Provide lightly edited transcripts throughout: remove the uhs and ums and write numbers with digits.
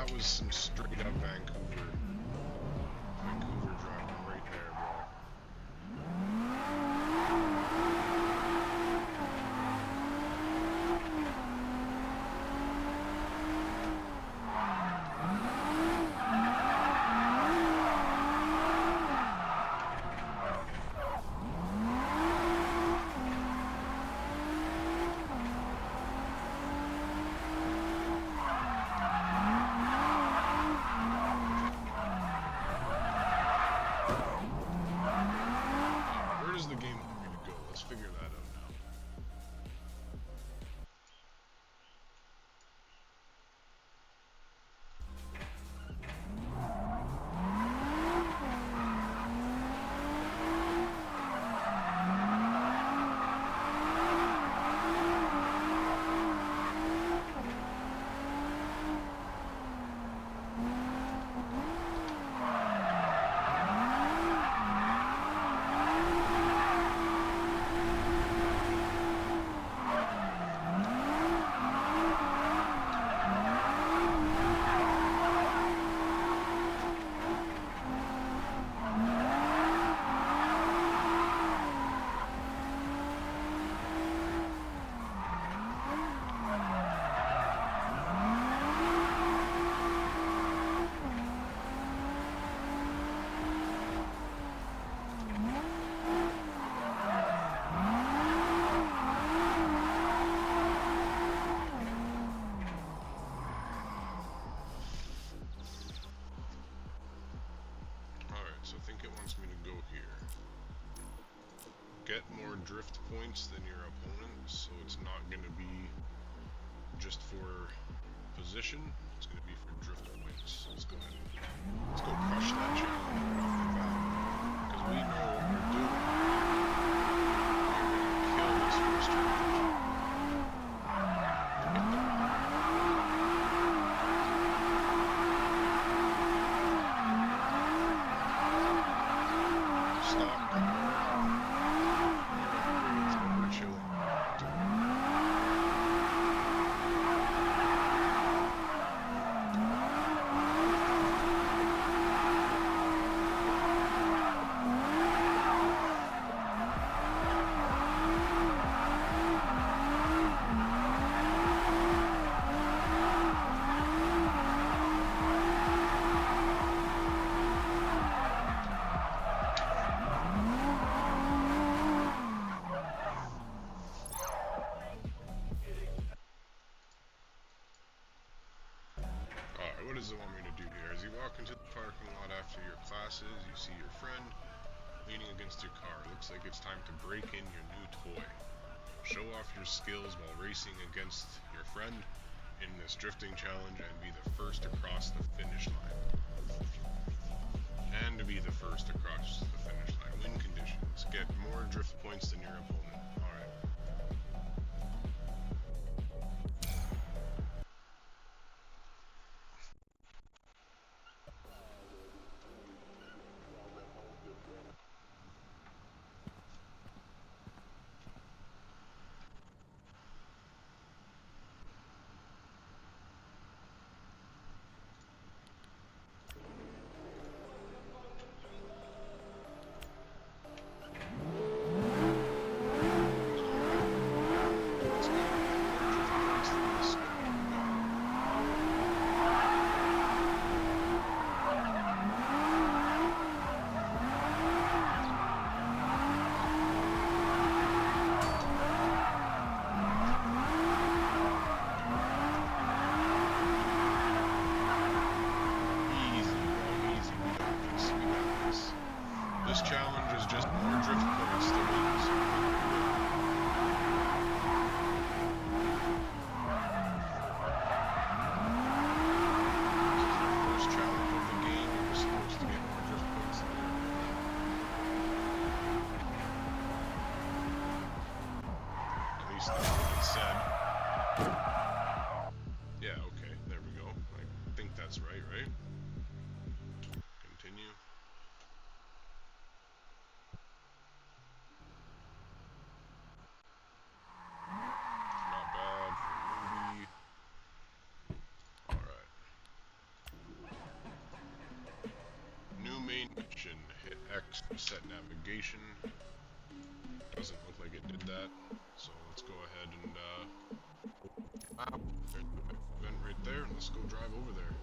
that was some straight up Vancouver driving right there, bro. Where does the game want me to go? Let's figure that out now. So I think it wants me to go here. Get more drift points than your opponent, so it's not going to be just for position, it's going to be for drift points. Let's go ahead and let's go crush that challenge right off the bat, because we know what we're doing. We're going to kill this first challenge. What does it want me to do here? As you walk into the parking lot after your classes, you see your friend leaning against your car. Looks like it's time to break in your new toy. Show off your skills while racing against your friend in this drifting challenge and be the first across the finish line. And to be the first across the finish line. Win conditions. Get more drift points than your opponent. Alright. This challenge is just more drift points to win, so this is the first challenge of the game. You're supposed to get more drift points than your opponent. At least that's what it said. Yeah, okay, there we go. I think that's right? Continue. X to set navigation. Doesn't look like it did that. So let's go ahead and, wow, there's the event right there. Let's go drive over there.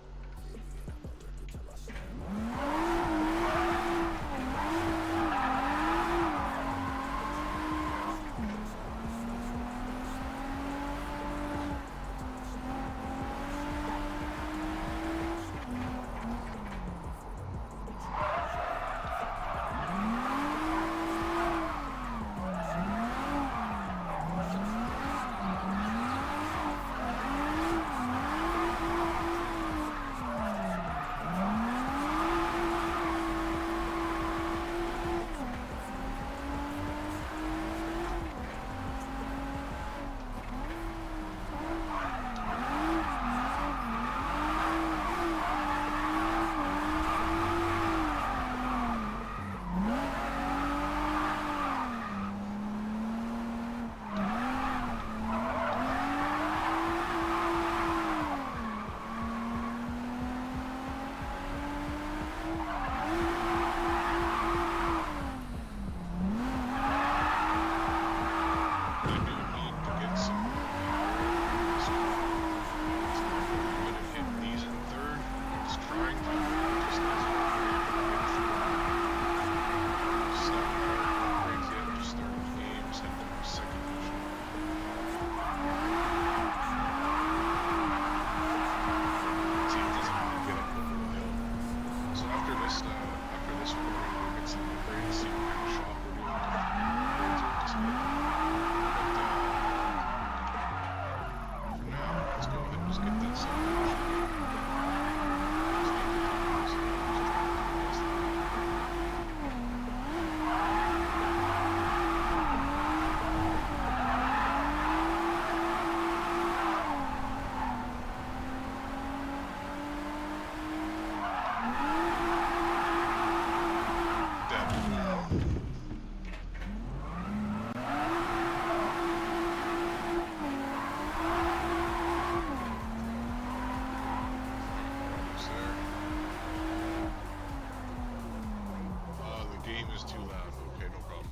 Is too loud. Okay, no problem.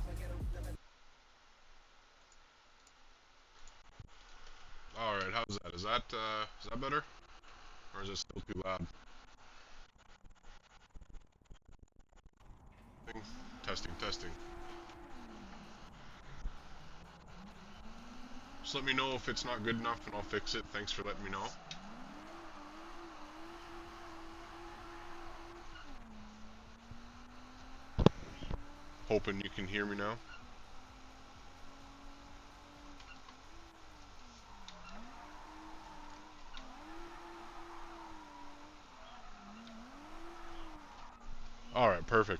Alright, how's that? Is that better? Or is it still too loud? Testing, testing. Just let me know if it's not good enough and I'll fix it. Thanks for letting me know. Hoping you can hear me now. Alright, perfect.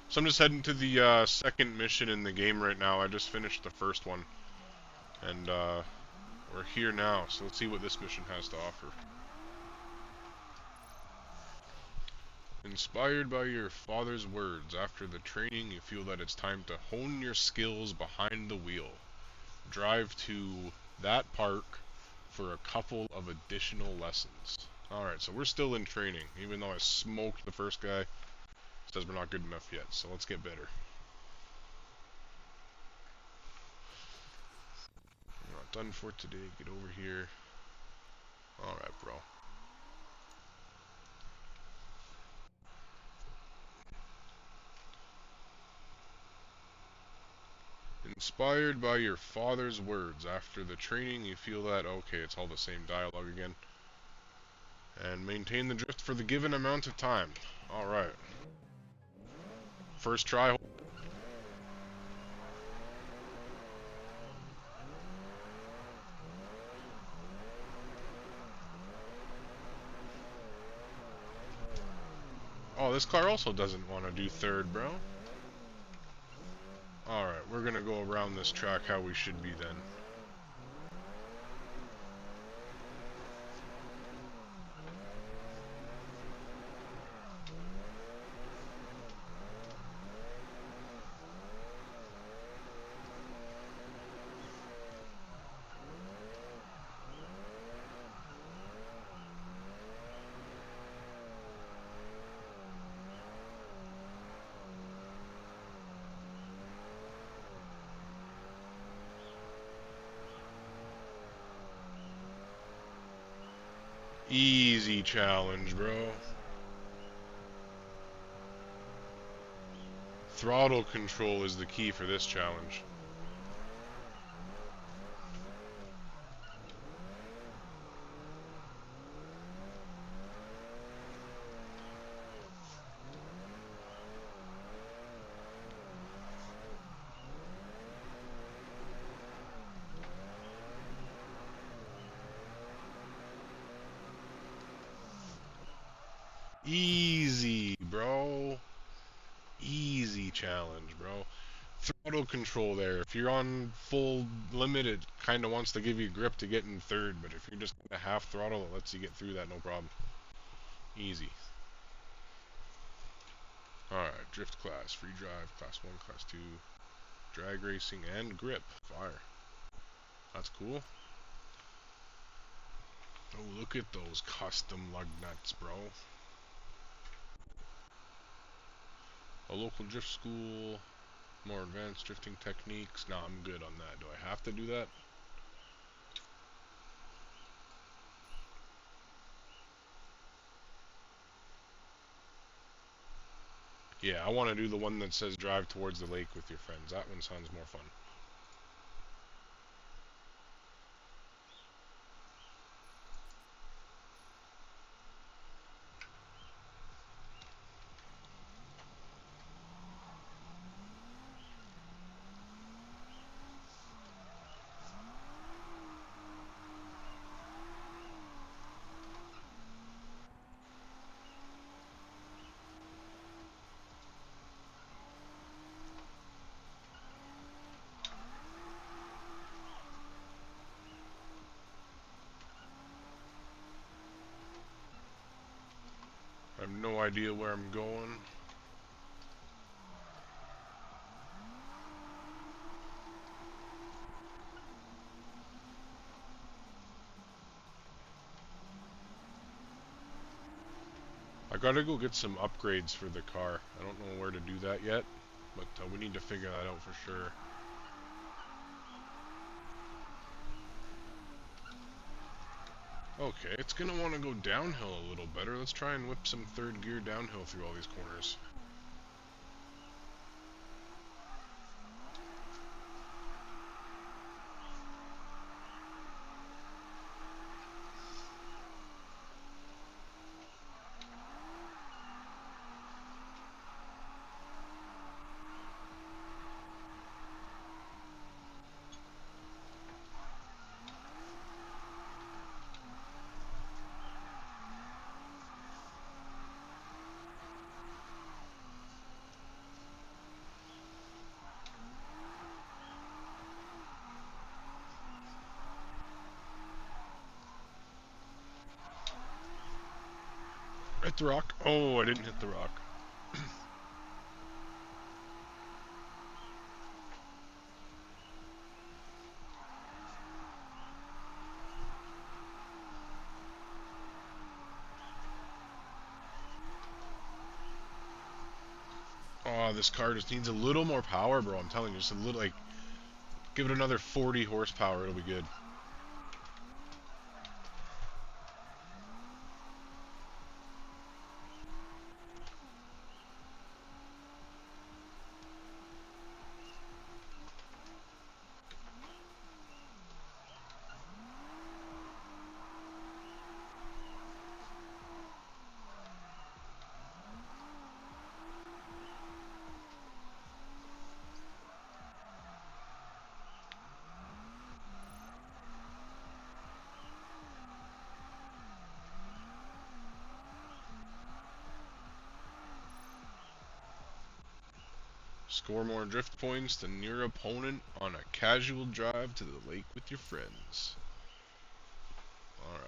So I'm just heading to the second mission in the game right now. I just finished the first one. And we're here now, so let's see what this mission has to offer. Inspired by your father's words, after the training you feel that it's time to hone your skills behind the wheel. Drive to that park for a couple of additional lessons. Alright, so we're still in training, even though I smoked the first guy. It says we're not good enough yet, so let's get better. We're not done for today, get over here. Alright, bro. Inspired by your father's words, after the training you feel that, okay, it's all the same dialogue again. And maintain the drift for the given amount of time. Alright. First try. Oh, this car also doesn't want to do third, bro. Alright, we're gonna go around this track how we should be then. Easy challenge, bro. Throttle control is the key for this challenge. Easy, bro. Easy challenge, bro. Throttle control there. If you're on full limit, it kind of wants to give you grip to get in third, but if you're just at half throttle, it lets you get through that no problem. Easy. Alright, drift class, free drive, class 1, class 2, drag racing, and grip. Fire. That's cool. Oh, look at those custom lug nuts, bro. A local drift school, more advanced drifting techniques. Nah, I'm good on that. Do I have to do that? Yeah, I want to do the one that says drive towards the lake with your friends. That one sounds more fun. I have no idea where I'm going. I gotta go get some upgrades for the car. I don't know where to do that yet, but we need to figure that out for sure. Okay, it's gonna want to go downhill a little better. Let's try and whip some third gear downhill through all these corners. Hit the rock. Oh, I didn't hit the rock. Oh, this car just needs a little more power, bro. I'm telling you, just a little, like, give it another 40 horsepower, it'll be good. Score more drift points than your opponent on a casual drive to the lake with your friends. Alright.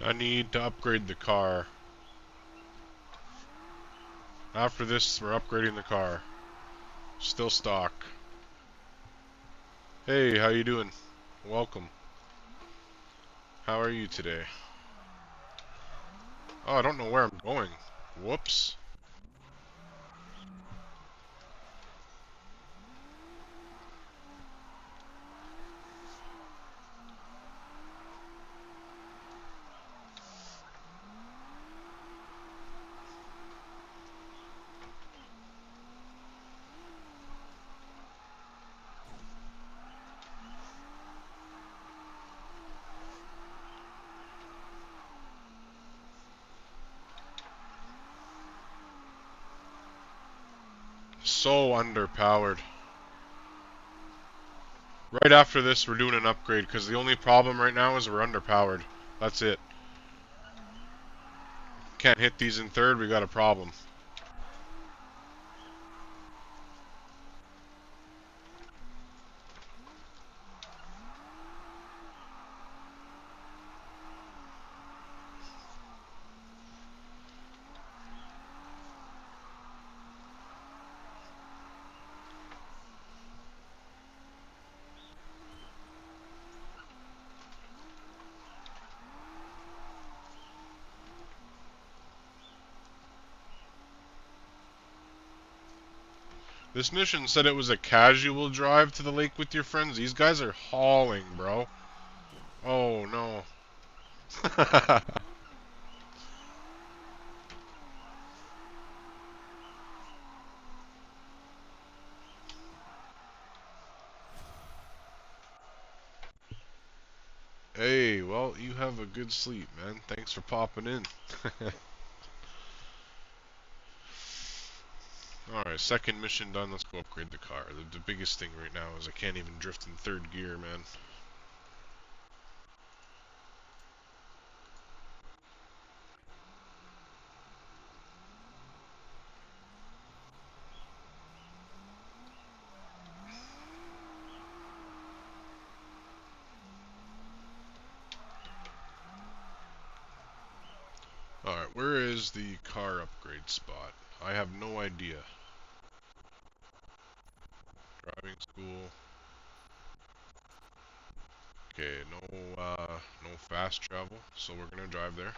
I need to upgrade the car. After this, we're upgrading the car. Still stock. Hey, how you doing? Welcome. How are you today? Oh, I don't know where I'm going. Whoops. So underpowered. Right after this, we're doing an upgrade, because the only problem right now is we're underpowered. That's it. Can't hit these in third, we got a problem. This mission said it was a casual drive to the lake with your friends. These guys are hauling, bro. Oh, no. Hey, well, you have a good sleep, man. Thanks for popping in. Alright, second mission done. Let's go upgrade the car. The biggest thing right now is I can't even drift in third gear, man. Alright, where is the car upgrade spot? I have no idea. Driving school. Okay, no fast travel, so we're gonna drive there.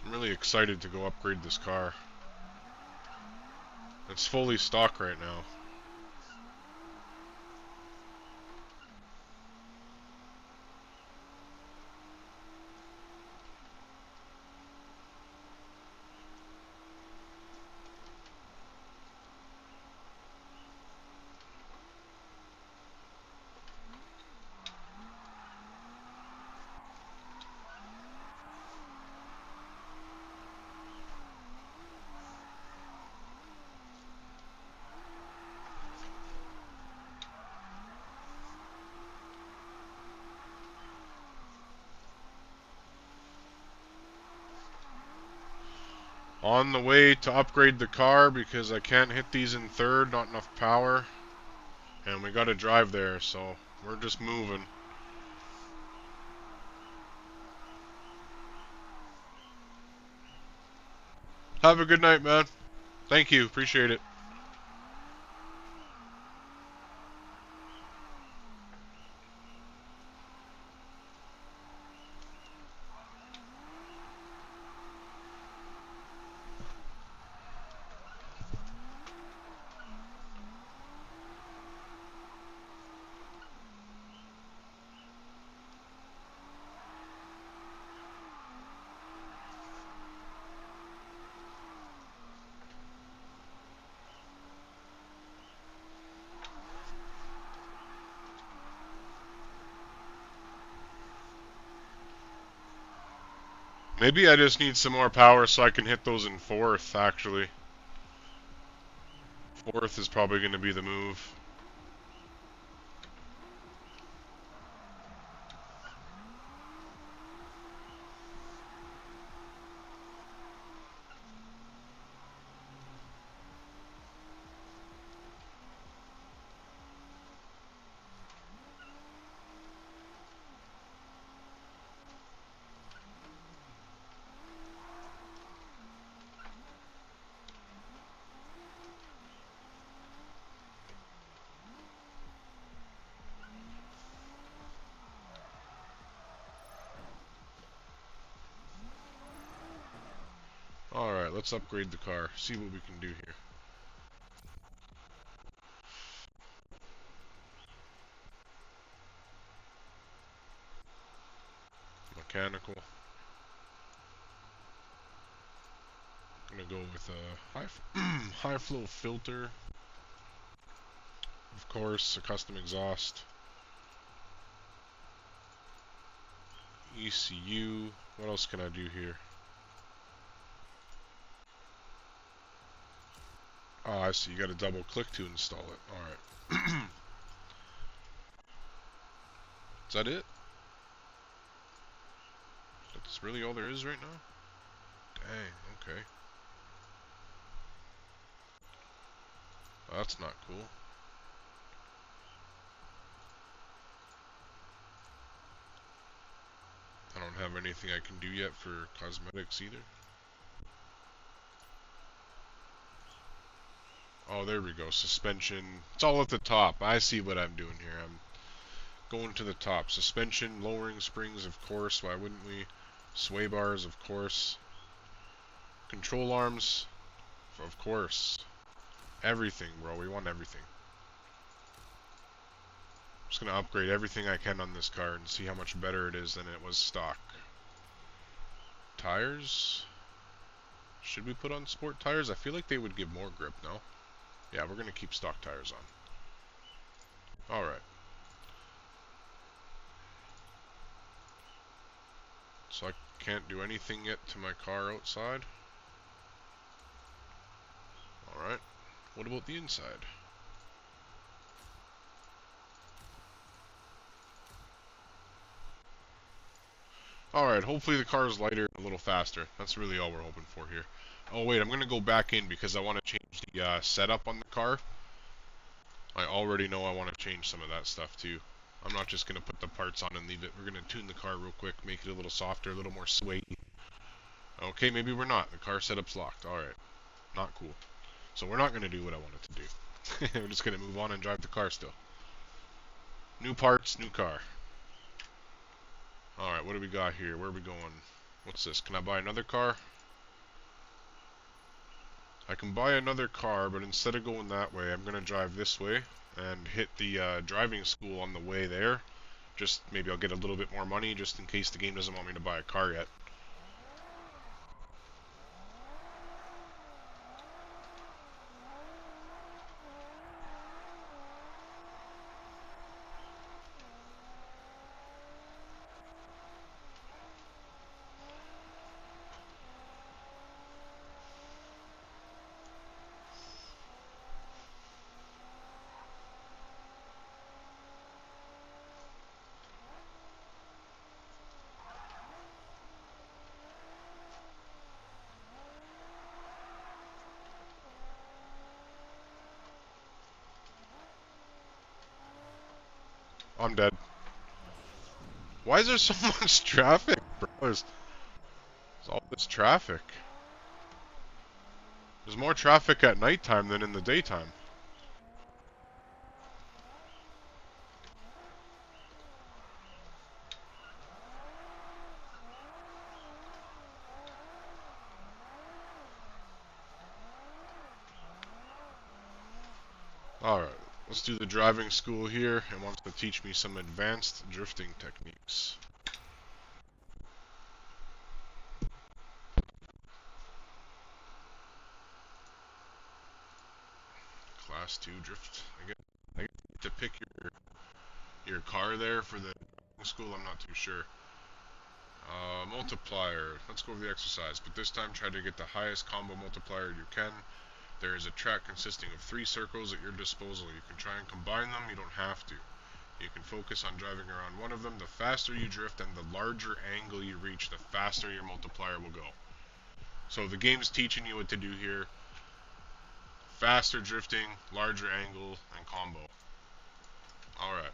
I'm really excited to go upgrade this car. It's fully stock right now. On the way to upgrade the car because I can't hit these in third, not enough power. And we gotta drive there, so we're just moving. Have a good night, man. Thank you, appreciate it. Maybe I just need some more power so I can hit those in fourth, actually. Fourth is probably going to be the move. Alright, let's upgrade the car. See what we can do here. Mechanical. I'm gonna go with a high flow filter. Of course, a custom exhaust. ECU. What else can I do here? Oh, I see. You got to double click to install it. Alright. Is that it? That's really all there is right now? Dang, okay. That's not cool. I don't have anything I can do yet for cosmetics either. Oh, there we go. Suspension. It's all at the top. I see what I'm doing here. I'm going to the top. Suspension, lowering springs, of course. Why wouldn't we? Sway bars, of course. Control arms, of course. Everything, bro. We want everything. I'm just going to upgrade everything I can on this car and see how much better it is than it was stock. Tires. Should we put on sport tires? I feel like they would give more grip, no? Yeah, we're going to keep stock tires on. Alright. So I can't do anything yet to my car outside. Alright. What about the inside? Alright, hopefully the car is lighter and a little faster. That's really all we're hoping for here. Oh wait, I'm going to go back in because I want to change the setup on the car. I already know I want to change some of that stuff too. I'm not just going to put the parts on and leave it. We're going to tune the car real quick, make it a little softer, a little more sway. Okay, maybe we're not. The car setup's locked. Alright. Not cool. So we're not going to do what I wanted to do. We're just going to move on and drive the car still. New parts, new car. Alright, what do we got here? Where are we going? What's this? Can I buy another car? I can buy another car, but instead of going that way, I'm going to drive this way and hit the driving school on the way there. Just maybe I'll get a little bit more money just in case the game doesn't want me to buy a car yet. I'm dead. Why is there so much traffic, bro? There's all this traffic. There's more traffic at nighttime than in the daytime. Alright, let's do the driving school here. It wants to teach me some advanced drifting techniques. Class 2 drift. I get to pick your car there for the driving school. I'm not too sure. Multiplier. Let's go over the exercise, but this time try to get the highest combo multiplier you can. There is a track consisting of 3 circles at your disposal. You can try and combine them, you don't have to. You can focus on driving around one of them. The faster you drift and the larger angle you reach, the faster your multiplier will go. So the game's teaching you what to do here. Faster drifting, larger angle, and combo. Alright.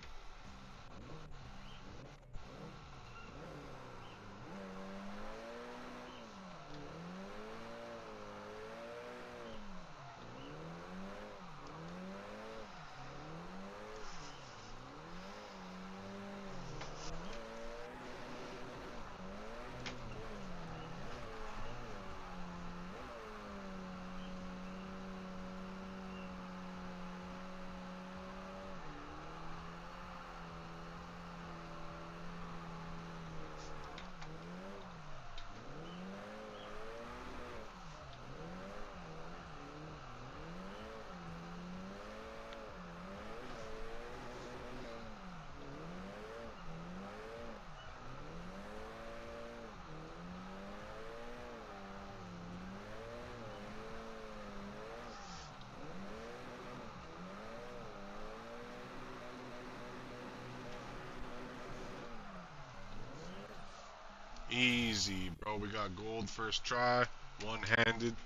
Easy, bro. We got gold first try. One-handed.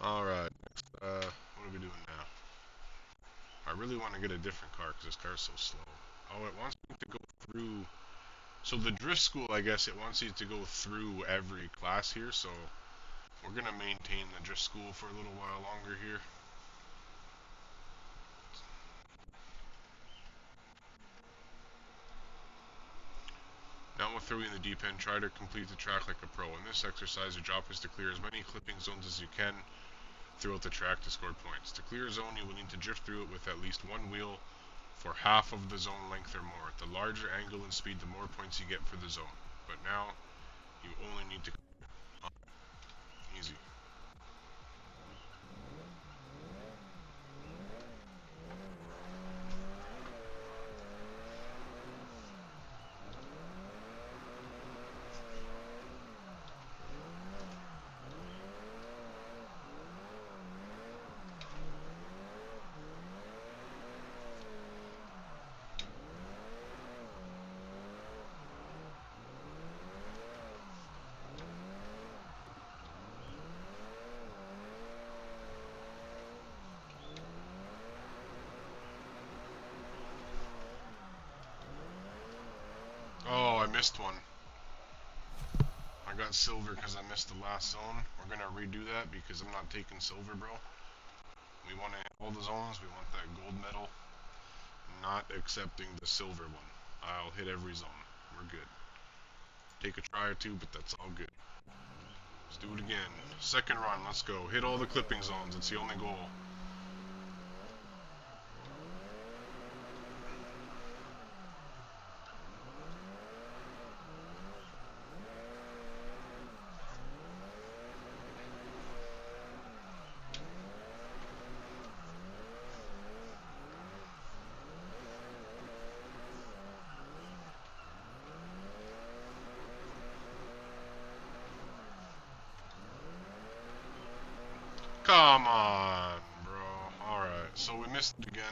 Alright, next, what are we doing now? I really want to get a different car because this car's so slow. Oh, it wants me to go through... So the drift school, I guess, it wants you to go through every class here, so we're going to maintain the drift school for a little while longer here. Now we'll throw you in the deep end. Try to complete the track like a pro. In this exercise, your job is to clear as many clipping zones as you can throughout the track to score points. To clear a zone, you will need to drift through it with at least one wheel for half of the zone length or more. The larger angle and speed, the more points you get for the zone. But now, you only need to... Easy. Oh, I missed one. I got silver because I missed the last zone. We're going to redo that because I'm not taking silver, bro. We want to hit all the zones. We want that gold medal. Not accepting the silver one. I'll hit every zone. We're good. Take a try or two, but that's all good. Let's do it again. Second run, let's go. Hit all the clipping zones. It's the only goal. Come on, bro. Alright, so we missed it again.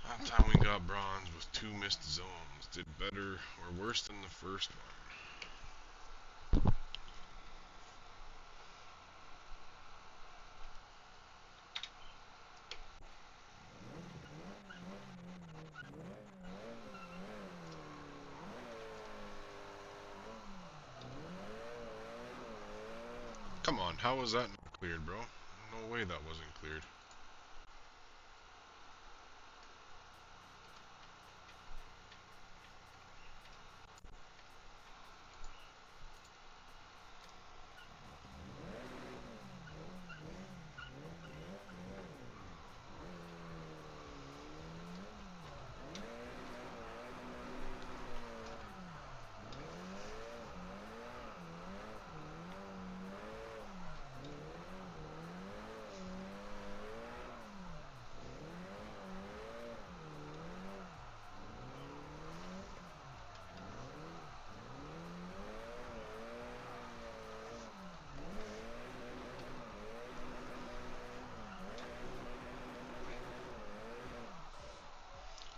That time we got bronze with 2 missed zones. Did better or worse than the first one. Come on, how was that not cleared, bro? No way that wasn't cleared.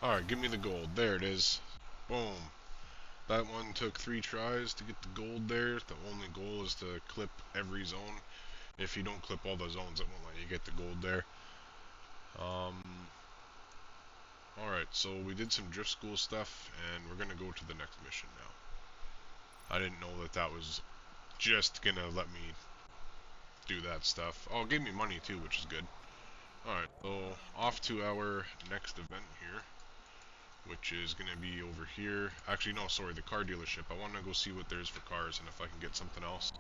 Alright, give me the gold. There it is. Boom. That one took 3 tries to get the gold there. The only goal is to clip every zone. If you don't clip all the zones, it won't let you get the gold there. Alright, so we did some drift school stuff, and we're going to go to the next mission now. I didn't know that that was just going to let me do that stuff. Oh, it gave me money too, which is good. Alright, so off to our next event here, which is going to be over here. Actually, no, sorry, the car dealership. I want to go see what there is for cars and if I can get something else.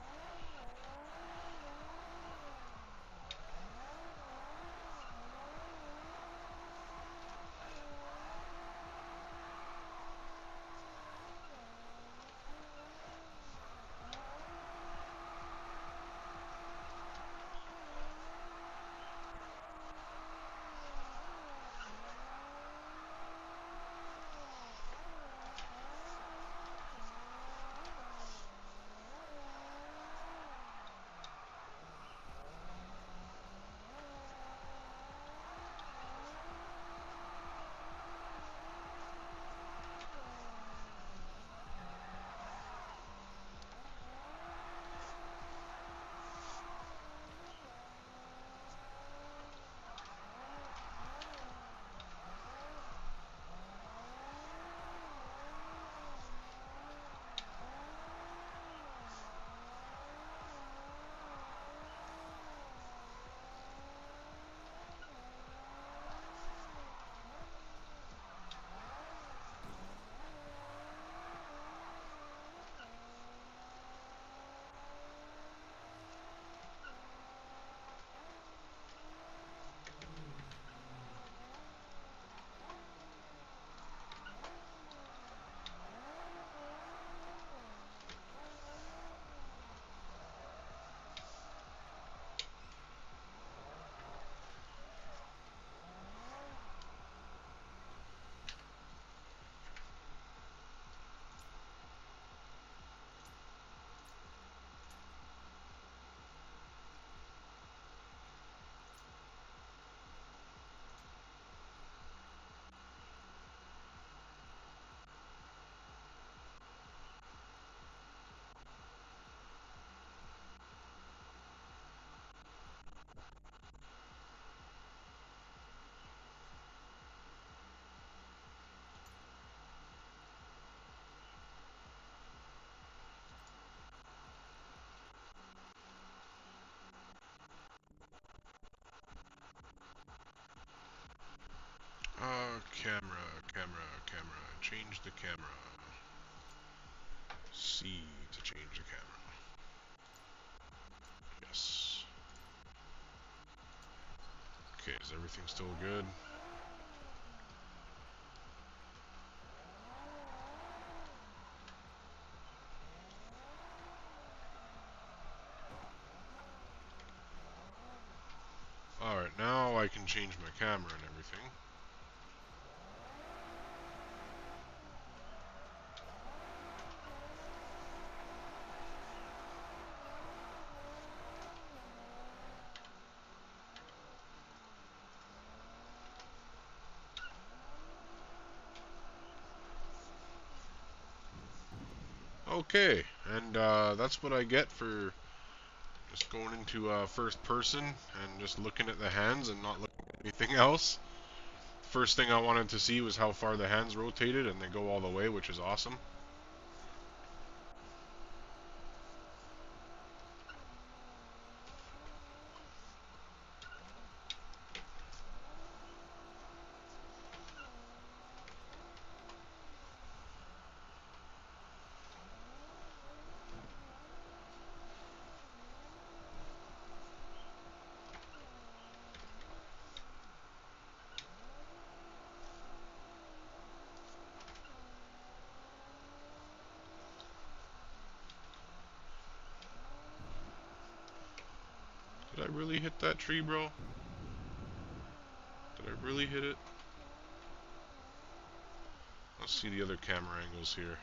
Camera, change the camera. C to change the camera. Yes. Okay, is everything still good? Alright, now I can change my camera and everything. Okay, and that's what I get for just going into first person and just looking at the hands and not looking at anything else. First thing I wanted to see was how far the hands rotated, and they go all the way, which is awesome. Did I really hit that tree, bro? Did I really hit it? Let's see the other camera angles here.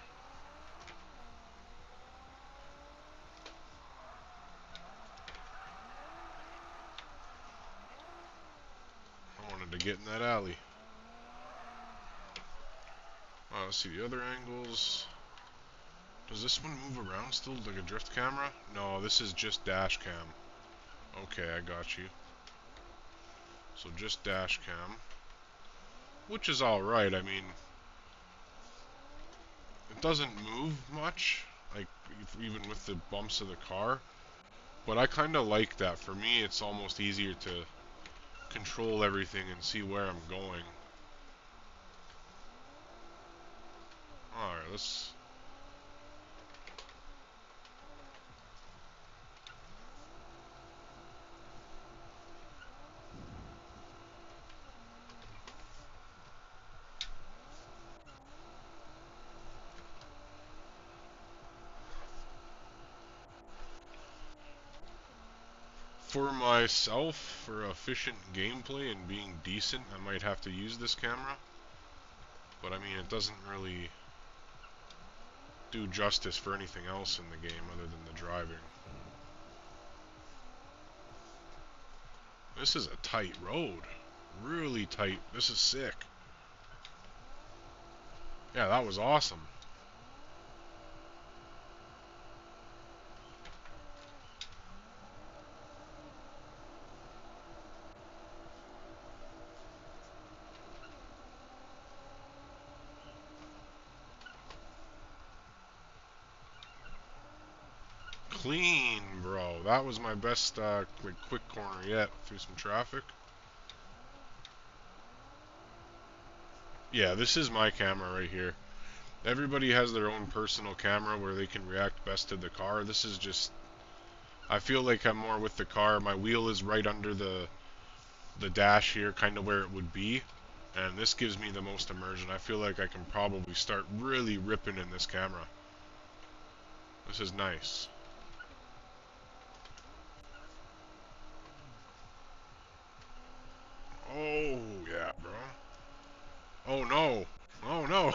I wanted to get in that alley. Let's see the other angles. Does this one move around still like a drift camera? No, this is just dash cam. Okay, I got you. So just dash cam. Which is alright, I mean, it doesn't move much, like, even with the bumps of the car. But I kind of like that. For me, it's almost easier to control everything and see where I'm going. Alright, let's... For myself, for efficient gameplay and being decent, I might have to use this camera. But I mean, it doesn't really do justice for anything else in the game other than the driving. This is a tight road. Really tight. This is sick. Yeah, that was awesome. Clean, bro. That was my best like quick corner yet through some traffic. Yeah, this is my camera right here. Everybody has their own personal camera where they can react best to the car. This is just... I feel like I'm more with the car. My wheel is right under the dash here, kind of where it would be. And this gives me the most immersion. I feel like I can probably start really ripping in this camera. This is nice. Oh, yeah, bro. Oh, no. Oh, no.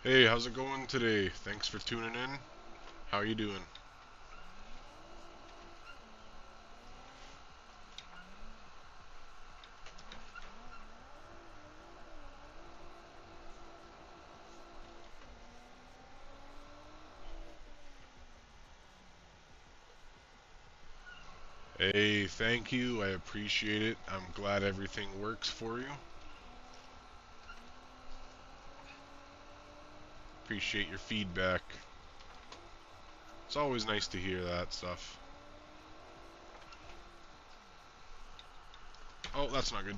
Hey, how's it going today? Thanks for tuning in. How you doing? Hey, thank you. I appreciate it. I'm glad everything works for you. Appreciate your feedback. It's always nice to hear that stuff. Oh, that's not good.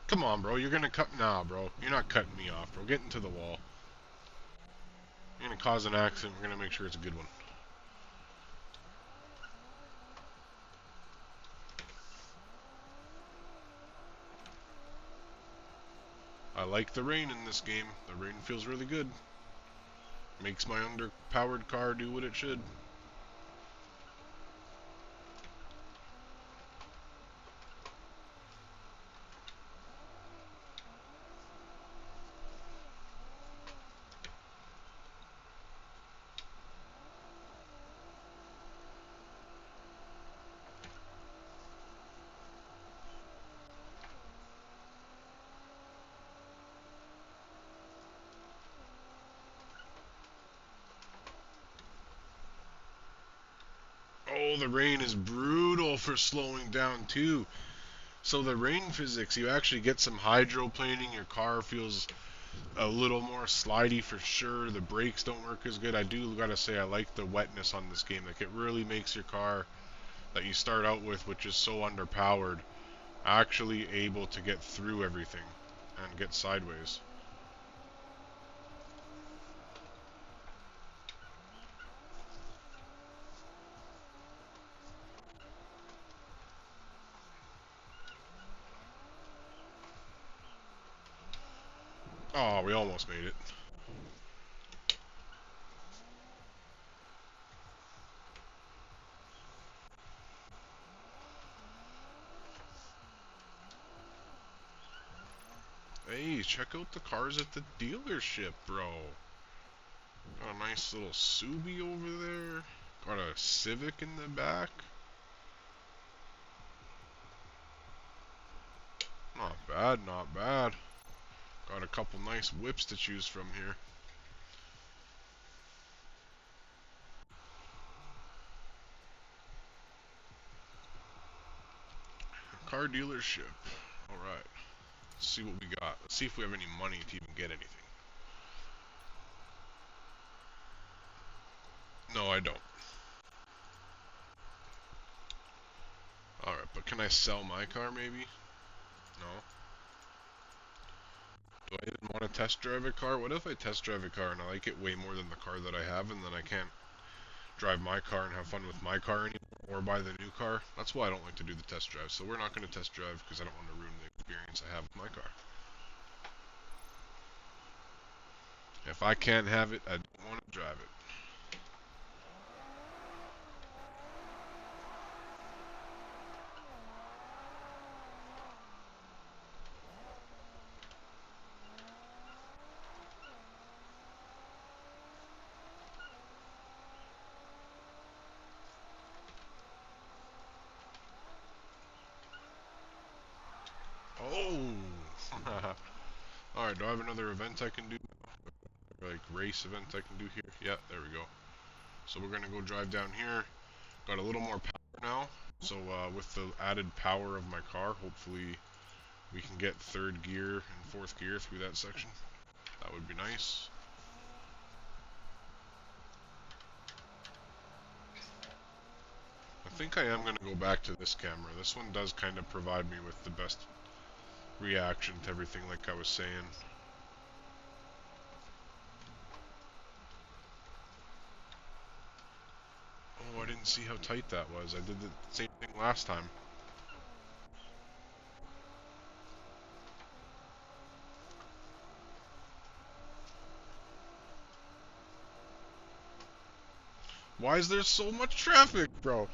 Come on, bro. You're gonna cut. Nah, bro. You're not cutting me off, bro. Get into the wall. You're gonna cause an accident. We're gonna make sure it's a good one. I like the rain in this game. The rain feels really good. Makes my underpowered car do what it should. Oh, the rain is brutal for slowing down too. So the rain physics, you actually get some hydroplaning. Your car feels a little more slidey for sure. The brakes don't work as good. I do gotta say I like the wetness on this game. Like it really makes your car that you start out with, which is so underpowered, actually able to get through everything and get sideways. Oh, we almost made it. Hey, check out the cars at the dealership, bro. Got a nice little Subi over there. Got a Civic in the back. Not bad, not bad. Got a couple nice whips to choose from here. Car dealership. Alright. Let's see what we got. Let's see if we have any money to even get anything. No, I don't. Alright, but can I sell my car maybe? No. Do I even want to test drive a car? What if I test drive a car and I like it way more than the car that I have, and then I can't drive my car and have fun with my car anymore, or buy the new car? That's why I don't like to do the test drive. So we're not going to test drive because I don't want to ruin the experience I have with my car. If I can't have it, I don't want to drive it. Oh! Alright, do I have another event I can do? Like race event I can do here? Yeah, there we go. So we're gonna go drive down here. Got a little more power now. So with the added power of my car, hopefully we can get third gear and fourth gear through that section. That would be nice. think I am going to go back to this camera. This one does kind of provide me with the best reaction to everything, like I was saying. Oh, I didn't see how tight that was. I did the same thing last time. Why is there so much traffic, bro?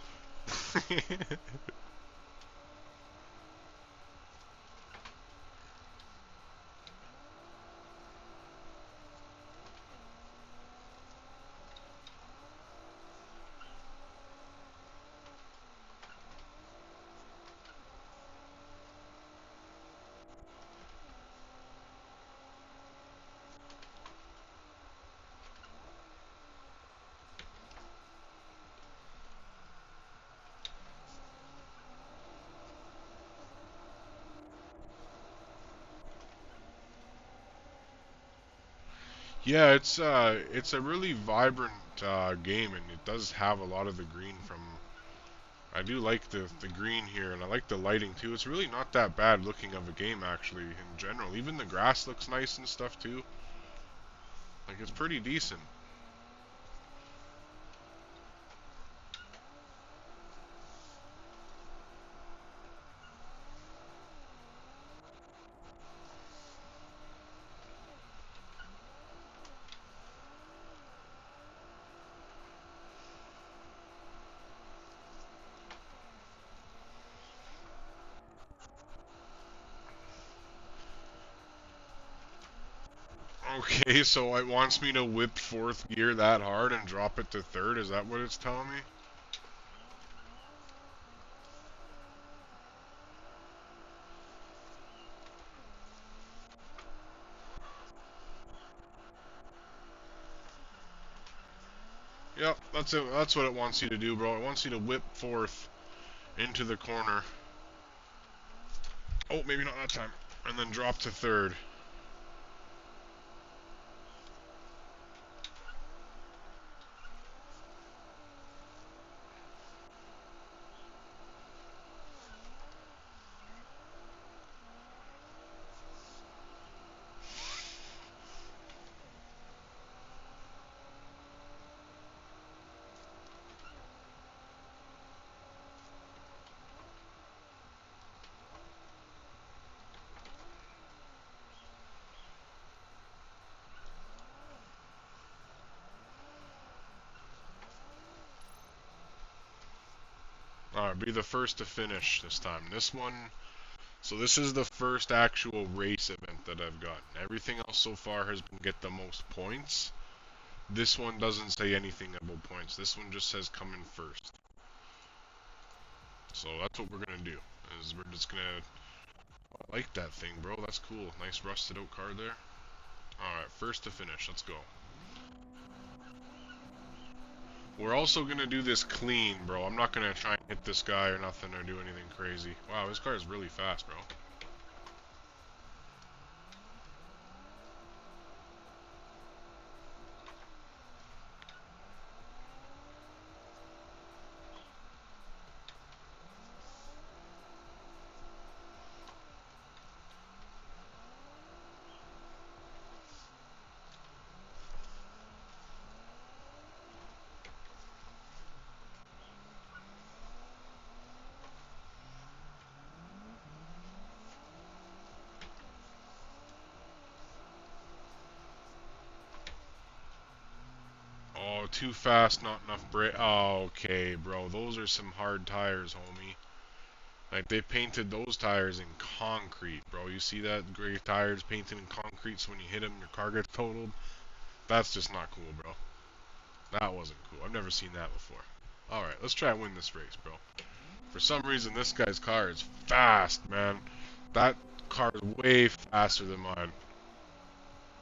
Yeah, it's a really vibrant game, and it does have a lot of the green from. I do like the green here, and I like the lighting too. It's really not that bad looking of a game actually in general. Even the grass looks nice and stuff too. Like it's pretty decent. Okay, so it wants me to whip fourth gear that hard and drop it to third. Is that what it's telling me? Yep, that's it. That's what it wants you to do, bro. It wants you to whip fourth into the corner. Oh, maybe not that time. And then drop to third. Alright, be the first to finish this time. This one, so this is the first actual race event that I've gotten. Everything else so far has been get the most points. This one doesn't say anything about points. This one just says come in first. So that's what we're gonna do. Is we're just gonna. I like that thing, bro. That's cool. Nice rusted out car there. Alright, first to finish. Let's go. We're also gonna do this clean, bro. I'm not gonna try and hit this guy or nothing or do anything crazy. Wow, this car is really fast, bro. Oh, too fast, not enough brake. Oh, okay, bro. Those are some hard tires, homie. Like, they painted those tires in concrete, bro. You see that? Gray tires painted in concrete, so when you hit them, your car gets totaled. That's just not cool, bro. That wasn't cool. I've never seen that before. Alright, let's try and win this race, bro. For some reason, this guy's car is fast, man. That car is way faster than mine.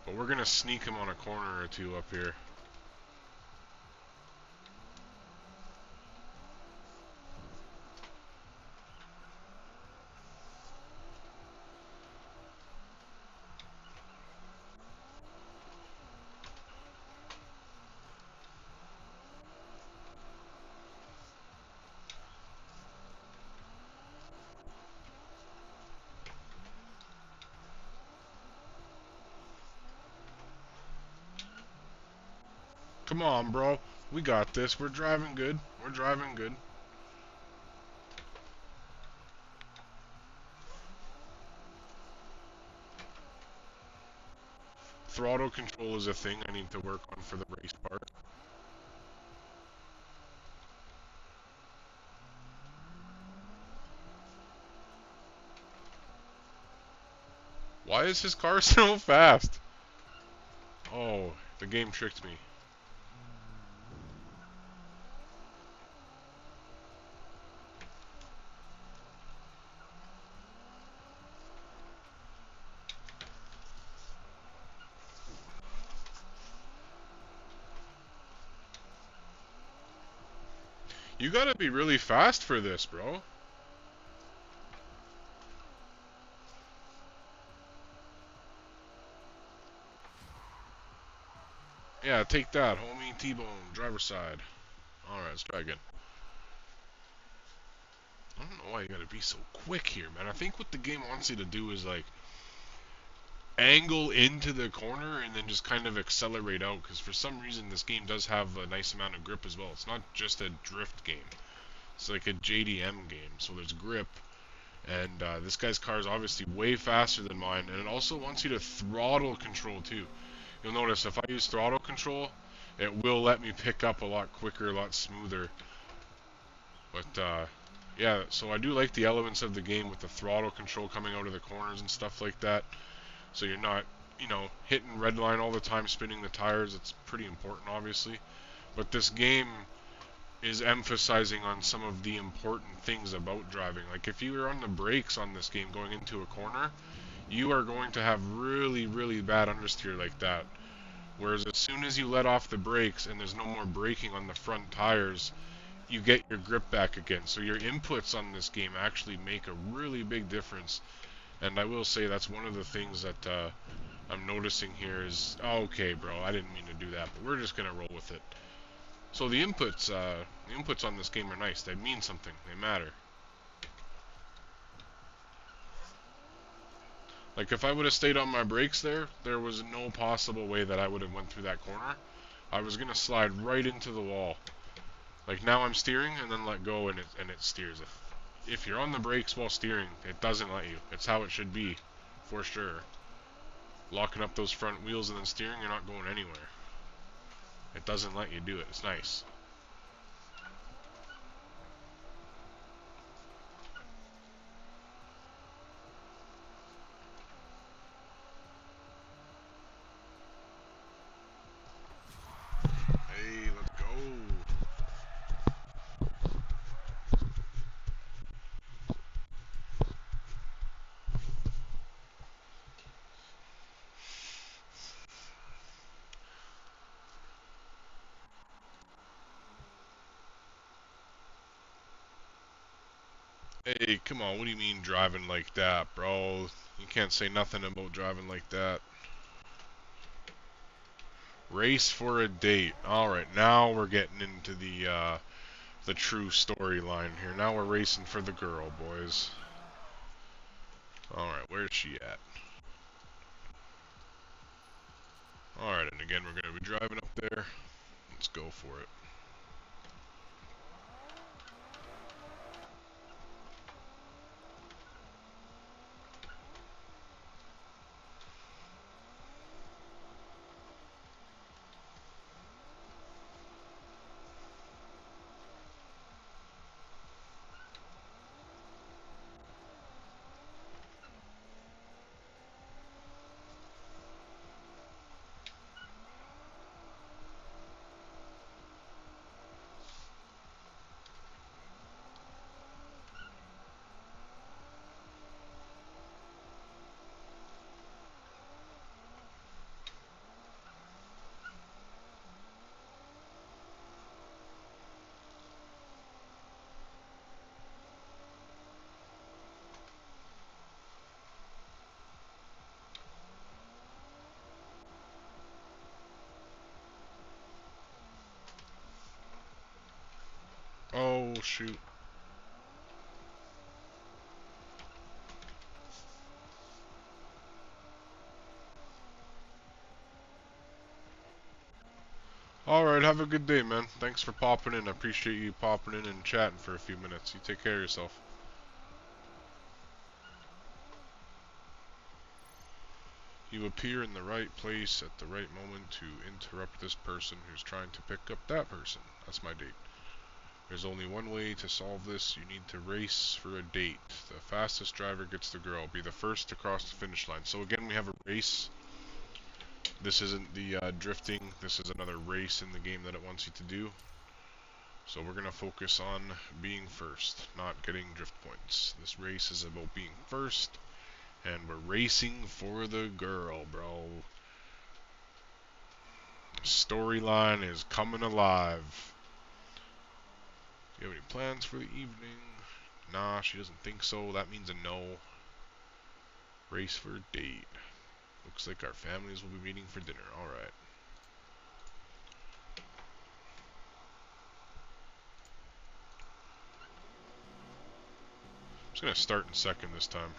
But we're gonna sneak him on a corner or two up here. Come on, bro. We got this. We're driving good. We're driving good. Throttle control is a thing I need to work on for the race part. Why is his car so fast? Oh, the game tricked me. You gotta be really fast for this, bro. Yeah, take that, homie. T-bone, driver's side. Alright, let's try again. I don't know why you gotta be so quick here, man. I think what the game wants you to do is, like, angle into the corner and then just kind of accelerate out. Because for some reason, this game does have a nice amount of grip as well. It's not just a drift game. It's like a JDM game. So there's grip. And this guy's car is obviously way faster than mine. And it also wants you to throttle control, too. You'll notice if I use throttle control, it will let me pick up a lot quicker, a lot smoother. But, yeah, so I do like the elements of the game with the throttle control coming out of the corners and stuff like that. So you're not, hitting red line all the time, spinning the tires. It's pretty important, obviously. But this game is emphasizing on some of the important things about driving. Like, if you are on the brakes on this game going into a corner, you are going to have really, really bad understeer like that. Whereas as soon as you let off the brakes and there's no more braking on the front tires, you get your grip back again. So your inputs on this game actually make a really big difference. And I will say that's one of the things that I'm noticing here is, oh, okay, bro, I didn't mean to do that, but we're just gonna roll with it. So the inputs on this game are nice. They mean something. They matter. Like if I would have stayed on my brakes there was no possible way that I would have went through that corner. I was gonna slide right into the wall. Like now I'm steering and then let go and it steers. If you're on the brakes while steering, it doesn't let you. It's how it should be, for sure. Locking up those front wheels and then steering, you're not going anywhere. It doesn't let you do it. It's nice. Hey, let's go. Hey, come on, what do you mean driving like that, bro? You can't say nothing about driving like that. Race for a date. Alright, now we're getting into the true storyline here. Now we're racing for the girl, boys. Alright, where's she at? Alright, and again, we're going to be driving up there. Let's go for it. Oh, shoot. Alright, have a good day, man. Thanks for popping in. I appreciate you popping in and chatting for a few minutes. You take care of yourself. You appear in the right place at the right moment to interrupt this person who's trying to pick up that person. That's my date. There's only one way to solve this. You need to race for a date. The fastest driver gets the girl. Be the first to cross the finish line. So again, we have a race. This isn't the drifting. This is another race in the game that it wants you to do. So we're going to focus on being first, not getting drift points. This race is about being first, and we're racing for the girl, bro. Storyline is coming alive. Do you have any plans for the evening? Nah, she doesn't think so. That means a no. Race for a date. Looks like our families will be meeting for dinner. Alright. I'm just going to start in second this time.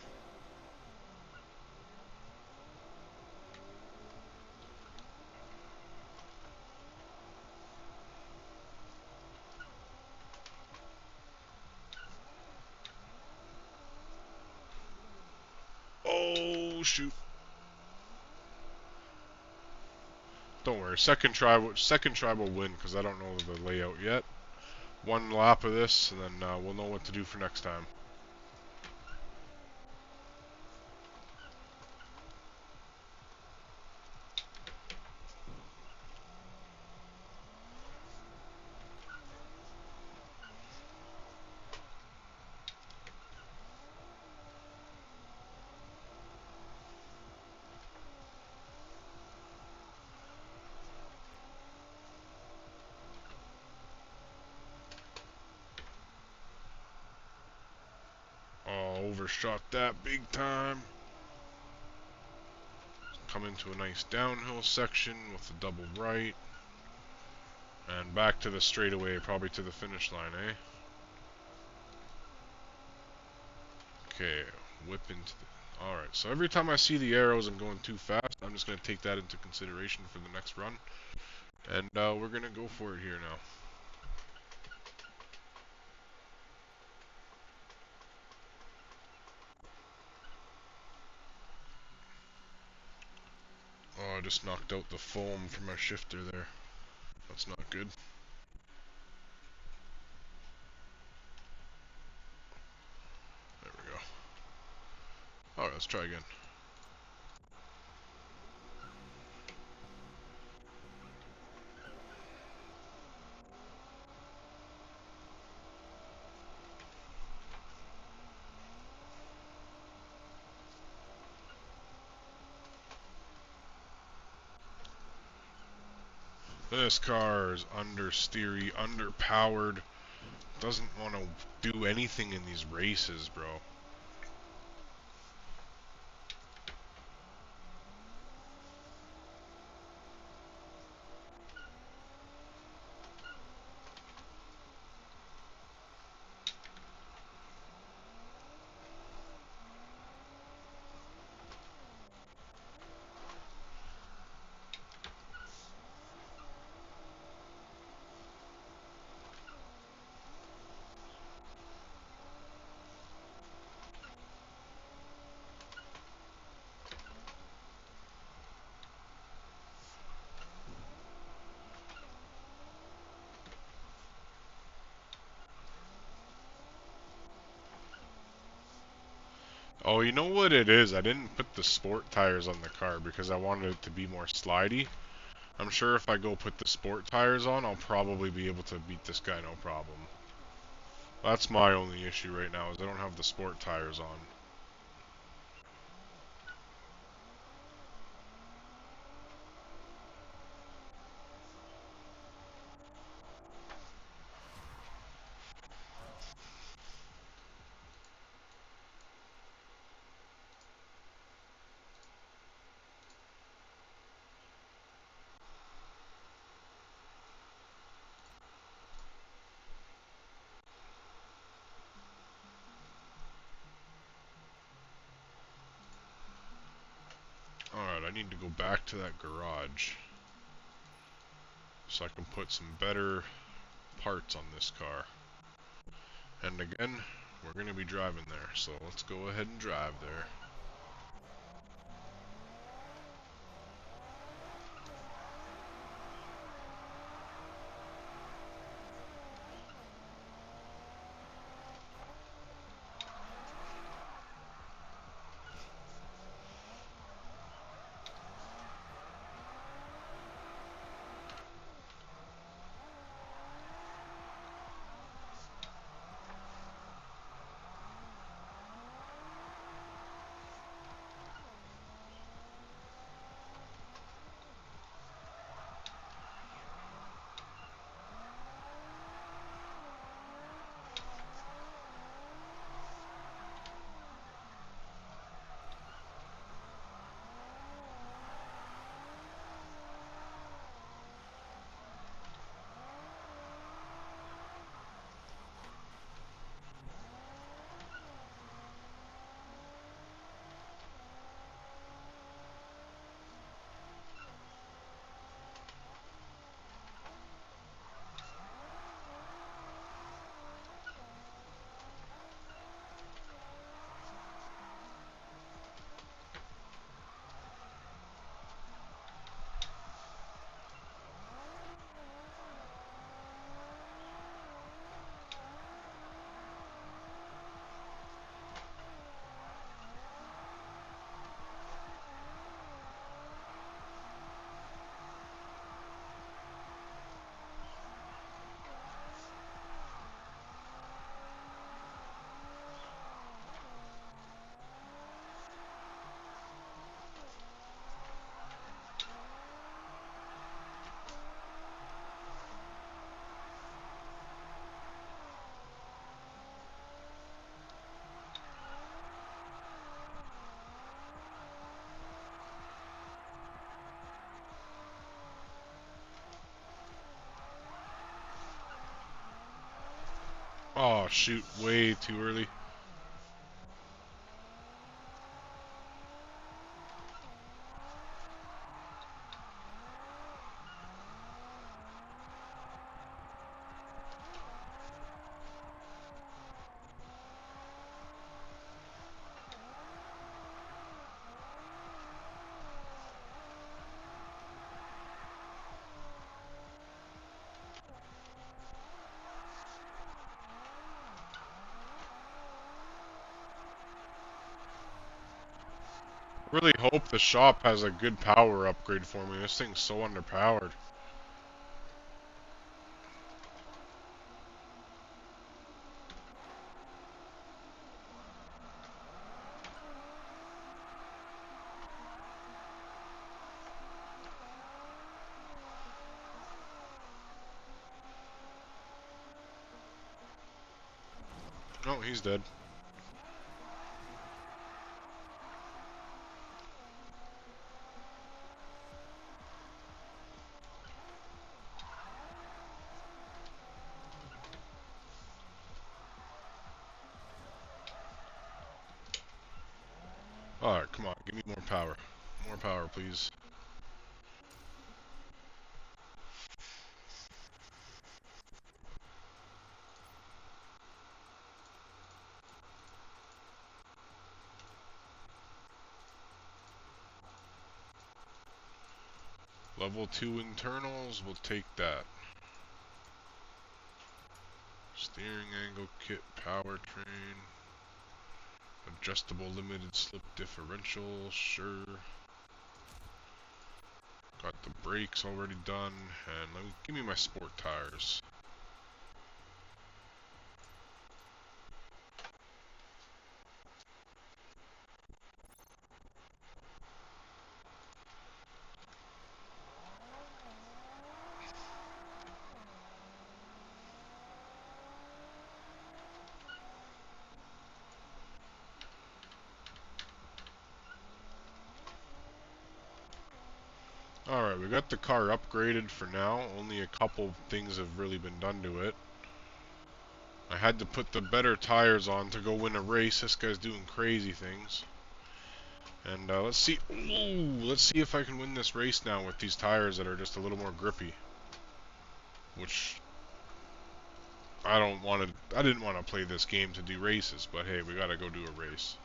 Oh, shoot. Don't worry. Second try will win because I don't know the layout yet. One lap of this, and then we'll know what to do for next time. Oh, overshot that big time. Come into a nice downhill section with a double right. And back to the straightaway, probably to the finish line, eh? Okay, whip into the... Alright, so every time I see the arrows and going too fast, I'm just going to take that into consideration for the next run. And we're going to go for it here now. Oh, I just knocked out the foam from my shifter there. That's not good. There we go. Alright, let's try again. This car is understeery, underpowered. Doesn't want to do anything in these races, bro. Oh, you know what it is? I didn't put the sport tires on the car because I wanted it to be more slidey. I'm sure if I go put the sport tires on, I'll probably be able to beat this guy no problem. That's my only issue right now, is I don't have the sport tires on. Alright, I need to go back to that garage. so I can put some better parts on this car. And again, we're going to be driving there, so let's go ahead and drive there. Oh shoot, way too early. Really hope the shop has a good power upgrade for me. This thing's so underpowered. Oh, he's dead. Alright, come on, give me more power. More power, please. Level 2 internals, we'll take that. Steering angle kit, powertrain. Adjustable limited slip differential, sure. Got the brakes already done, and give me my sport tires. Alright, we got the car upgraded for now. Only a couple things have really been done to it. I had to put the better tires on to go win a race. This guy's doing crazy things. And let's see. Ooh, let's see if I can win this race now with these tires that are just a little more grippy. which I didn't want to play this game to do races, but hey, we gotta go do a race.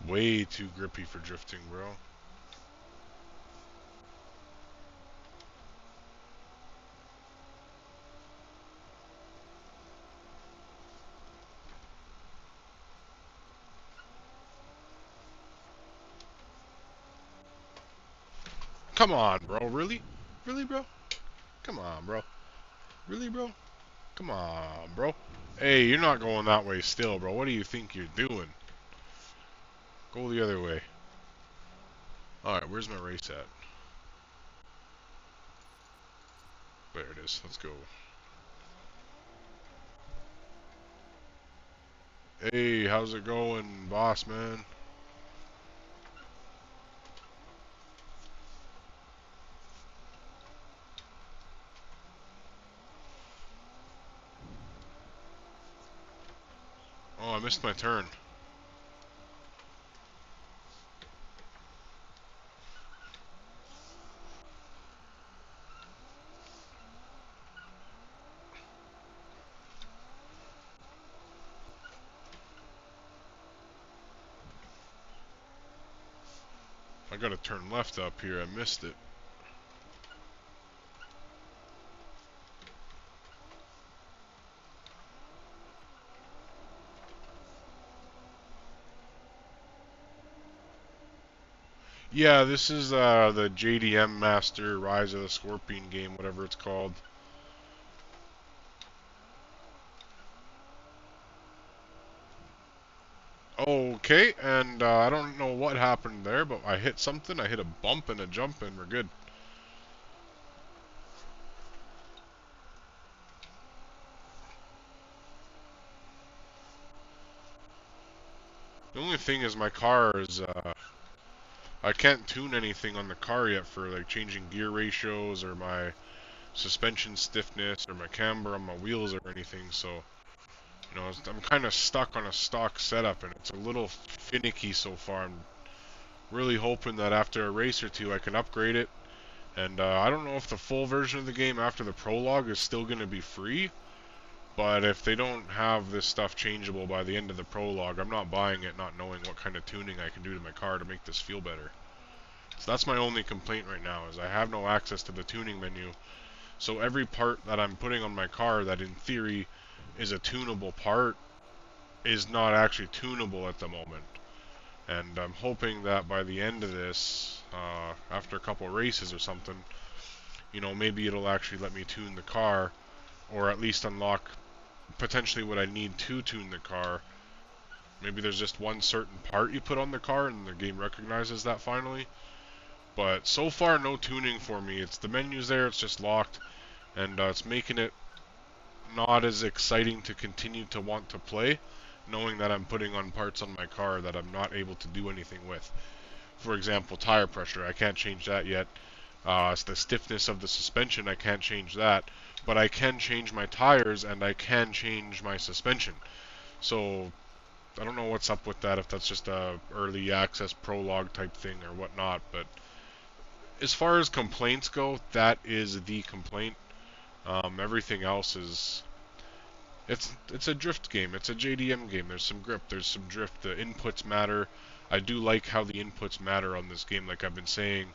Way too grippy for drifting, bro. Come on, bro. Really? Really, bro? Come on, bro. Really, bro? Come on, bro. Hey, you're not going that way still, bro. What do you think you're doing? Go the other way. Alright, where's my race at? There it is. Let's go. Hey, how's it going, boss man? Oh, I missed my turn. I gotta turn left up here. I missed it. Yeah, this is the JDM Master Rise of the Scorpion game, whatever it's called. Okay, and I don't know what happened there, but I hit something. I hit a bump and a jump, and we're good. The only thing is my car is, I can't tune anything on the car yet for like changing gear ratios or my suspension stiffness or my camber on my wheels or anything, so, you know, I'm kind of stuck on a stock setup and it's a little finicky so far. I'm really hoping that after a race or two I can upgrade it, and I don't know if the full version of the game after the prologue is still going to be free, but if they don't have this stuff changeable by the end of the prologue, I'm not buying it not knowing what kind of tuning I can do to my car to make this feel better. So that's my only complaint right now, is I have no access to the tuning menu. So every part that I'm putting on my car that in theory is a tunable part is not actually tunable at the moment. And I'm hoping that by the end of this, after a couple races or something, you know, maybe it'll actually let me tune the car, or at least unlock potentially what I need to tune the car. Maybe there's just one certain part you put on the car and the game recognizes that finally. But so far, no tuning for me. It's the menu's there, it's just locked, and it's making it not as exciting to continue to want to play, knowing that I'm putting on parts on my car that I'm not able to do anything with. For example, tire pressure, I can't change that yet. It's the stiffness of the suspension, I can't change that. But I can change my tires and I can change my suspension. So I don't know what's up with that, if that's just a early access prologue type thing or whatnot, but as far as complaints go, that is the complaint. Everything else is... It's a drift game. It's a JDM game. There's some grip. There's some drift. The inputs matter. I do like how the inputs matter on this game. Like I've been saying,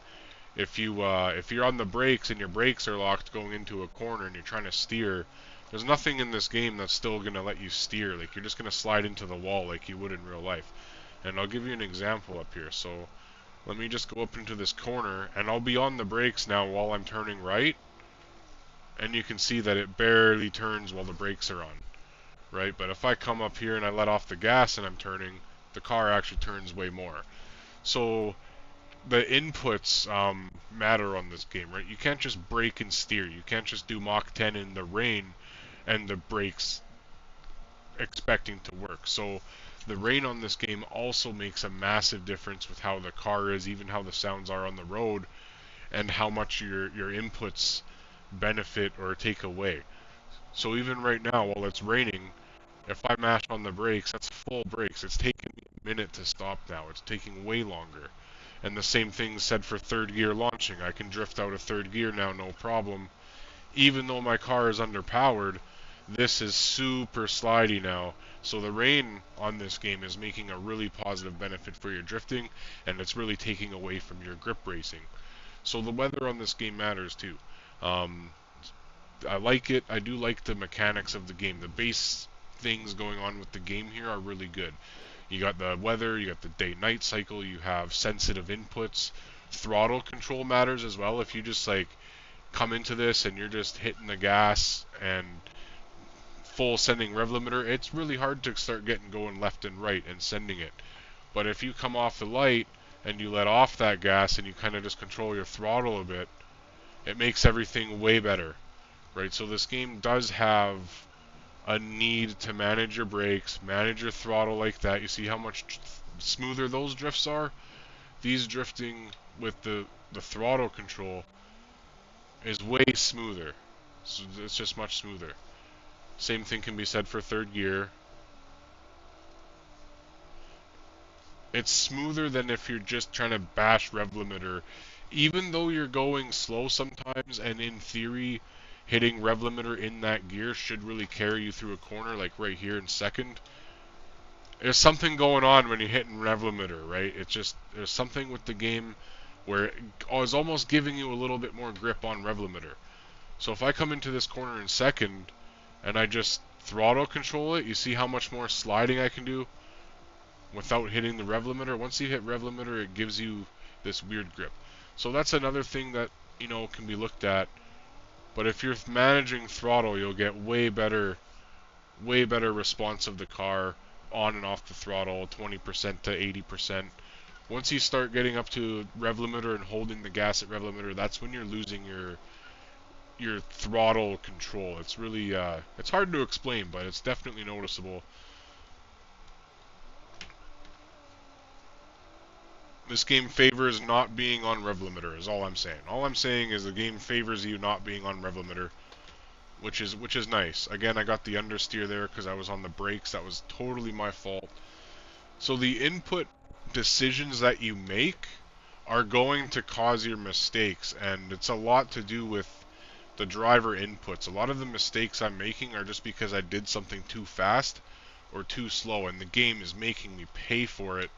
if you're on the brakes and your brakes are locked going into a corner and you're trying to steer, there's nothing in this game that's still gonna let you steer. Like you're just gonna slide into the wall like you would in real life. And I'll give you an example up here. So let me just go up into this corner, and I'll be on the brakes now while I'm turning right. And you can see that it barely turns while the brakes are on, right? But if I come up here and I let off the gas and I'm turning, the car actually turns way more. So the inputs matter on this game, right? You can't just brake and steer. You can't just do Mach 10 in the rain and the brakes expecting to work. So the rain on this game also makes a massive difference with how the car is, even how the sounds are on the road, and how much your inputs benefit or take away. So even right now, while it's raining, if I mash on the brakes, that's full brakes. It's taking me a minute to stop now. It's taking way longer. And the same thing said for third gear launching. I can drift out of third gear now, no problem. Even though my car is underpowered, this is super slidey now. So the rain on this game is making a really positive benefit for your drifting, and it's really taking away from your grip racing. So the weather on this game matters too. I like it. I do like the mechanics of the game. The base things going on with the game here are really good. You got the weather, you got the day-night cycle, you have sensitive inputs. Throttle control matters as well. If you just like come into this and you're just hitting the gas and full sending rev limiter, it's really hard to start getting going left and right and sending it. But if you come off the light and you let off that gas and you kind of just control your throttle a bit, it makes everything way better, right? So this game does have a need to manage your brakes, manage your throttle like that. You see how much smoother those drifts are? These drifting with the throttle control is way smoother. So it's just much smoother. Same thing can be said for third gear. It's smoother than if you're just trying to bash rev limiter. Even though you're going slow sometimes, and in theory, hitting rev limiter in that gear should really carry you through a corner, like right here in second. There's something going on when you're hitting rev limiter, right? It's just, there's something with the game where it's almost giving you a little bit more grip on rev limiter. So if I come into this corner in second, and I just throttle control it, you see how much more sliding I can do without hitting the rev limiter. Once you hit rev limiter, it gives you this weird grip. So that's another thing that, you know, can be looked at. But if you're managing throttle, you'll get way better response of the car on and off the throttle, 20% to 80%. Once you start getting up to rev limiter and holding the gas at rev limiter, that's when you're losing your throttle control. It's really it's hard to explain, but it's definitely noticeable. This game favors not being on rev limiter is all I'm saying. All I'm saying is the game favors you not being on rev limiter, which is nice. Again, I got the understeer there because I was on the brakes. That was totally my fault. So the input decisions that you make are going to cause your mistakes, and it's a lot to do with the driver inputs. A lot of the mistakes I'm making are just because I did something too fast or too slow, and the game is making me pay for it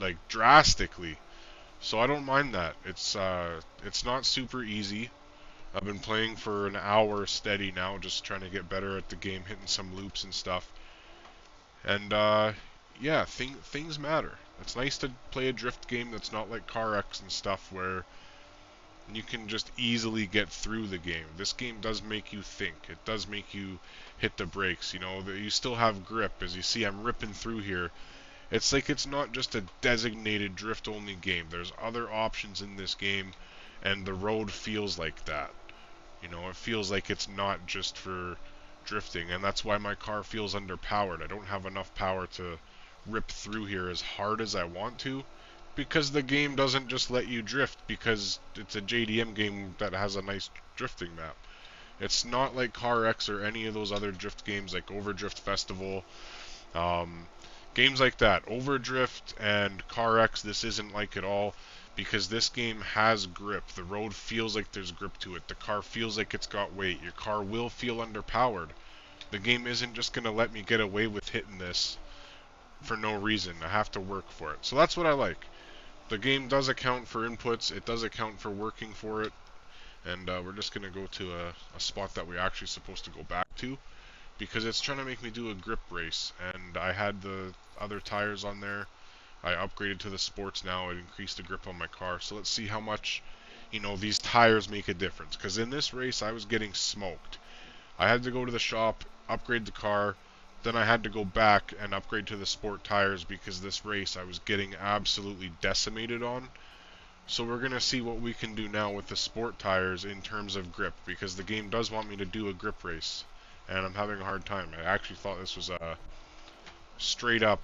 like drastically. So I don't mind that. It's not super easy. I've been playing for an hour steady now, just trying to get better at the game, hitting some loops and stuff. And yeah, things matter. It's nice to play a drift game that's not like Car X and stuff where you can just easily get through the game. This game does make you think. It does make you hit the brakes. You know, you still have grip. As you see, I'm ripping through here. It's like it's not just a designated drift-only game. There's other options in this game, and the road feels like that. You know, it feels like it's not just for drifting, and that's why my car feels underpowered. I don't have enough power to rip through here as hard as I want to, because the game doesn't just let you drift because it's a JDM game that has a nice drifting map. It's not like Car X or any of those other drift games like Overdrift Festival. Games like that, Overdrift and Car X, this isn't like at all, because this game has grip. The road feels like there's grip to it. The car feels like it's got weight. Your car will feel underpowered. The game isn't just going to let me get away with hitting this for no reason. I have to work for it. So that's what I like. The game does account for inputs. It does account for working for it. And we're just going to go to a spot that we're actually supposed to go back to, because it's trying to make me do a grip race, and I had the other tires on there. I upgraded to the sports now. It increased the grip on my car. So let's see how much, you know, these tires make a difference, because in this race I was getting smoked. I had to go to the shop, upgrade the car, then I had to go back and upgrade to the sport tires because this race I was getting absolutely decimated on. So we're going to see what we can do now with the sport tires in terms of grip, because the game does want me to do a grip race, and I'm having a hard time. I actually thought this was a straight up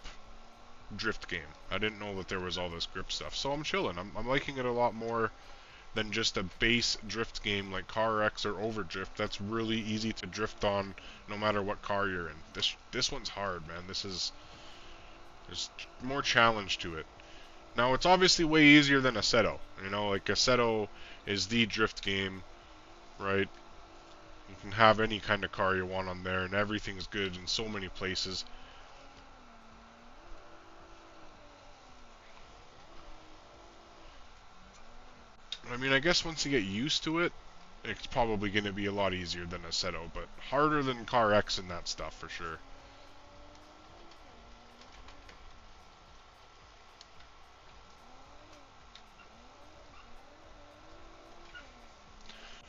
drift game. I didn't know that there was all this grip stuff, so I'm chilling. I'm liking it a lot more than just a base drift game like Car X or Overdrift. That's really easy to drift on no matter what car you're in. This one's hard, man. There's more challenge to it. Now, it's obviously way easier than Assetto. You know, like Assetto is the drift game, right? You can have any kind of car you want on there, and everything's good in so many places. I mean, I guess once you get used to it, it's probably going to be a lot easier than Assetto, but harder than Car X and that stuff for sure.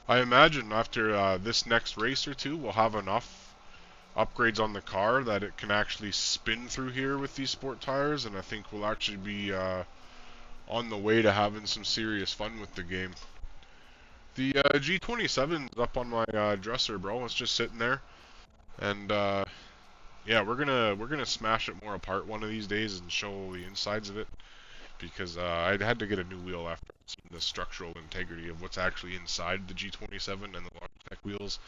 I imagine after this next race or two, we'll have enough upgrades on the car that it can actually spin through here with these sport tires, and I think we'll actually be on the way to having some serious fun with the game. The G27 is up on my dresser, bro. It's just sitting there, and yeah, we're gonna smash it more apart one of these days and show the insides of it, because I had to get a new wheel after seeing the structural integrity of what's actually inside the G27 and the Logitech wheels,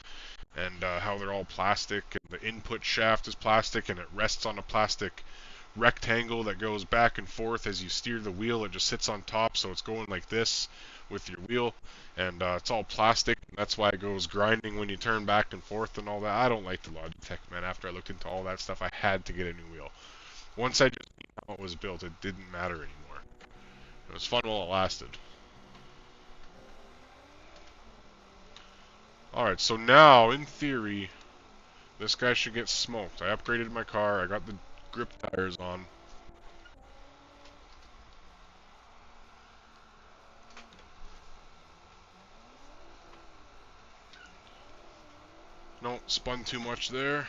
and how they're all plastic, and the input shaft is plastic, and it rests on a plastic rectangle that goes back and forth as you steer the wheel. It just sits on top, so it's going like this with your wheel, and it's all plastic, and that's why it goes grinding when you turn back and forth and all that. I don't like the Logitech, man. After I looked into all that stuff, I had to get a new wheel. Once I just knew how it was built, it didn't matter anymore. It was fun while it lasted. Alright, so now, in theory, this guy should get smoked. I upgraded my car, I got the grip tires on. No, spun too much there.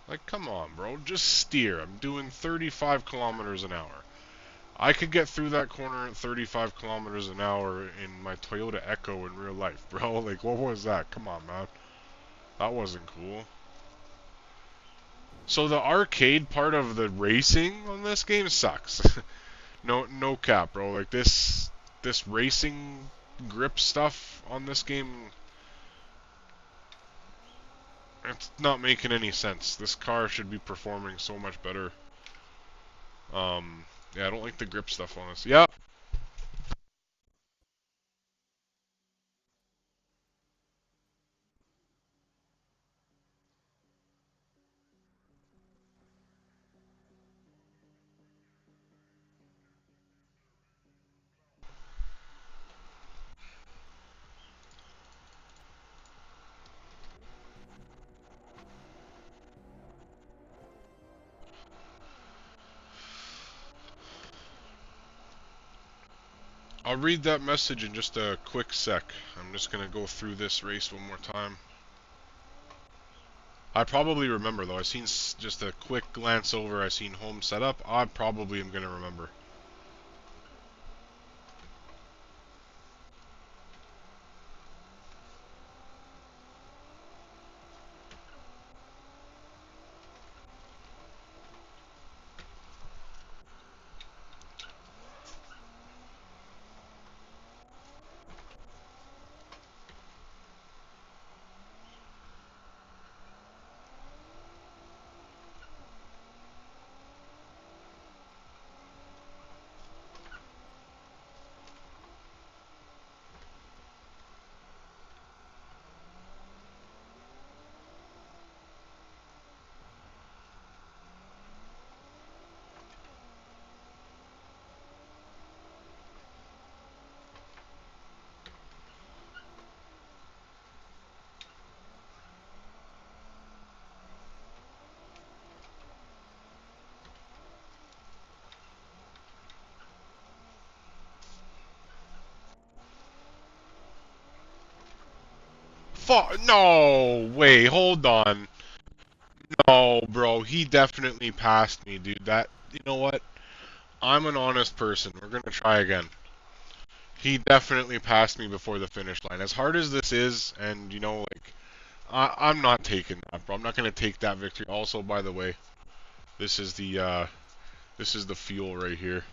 Like, come on, bro. Just steer. I'm doing 35 kilometers an hour. I could get through that corner at 35 kilometers an hour in my Toyota Echo in real life, bro. Like, what was that? Come on, man. That wasn't cool. So the arcade part of the racing on this game sucks. No cap, bro. Like, this racing grip stuff on this game, it's not making any sense. This car should be performing so much better. Yeah, I don't like the grip stuff on this. Yeah. I'll read that message in just a quick sec. I'm just gonna go through this race one more time. I probably remember though. I seen just a quick glance over. I seen home setup. I probably am gonna remember. No way. Hold on. No, bro. He definitely passed me, dude. You know what? I'm an honest person. We're gonna try again. He definitely passed me before the finish line. As hard as this is, and you know, like, I'm not taking that, bro. I'm not gonna take that victory. Also, by the way, this is the fuel right here.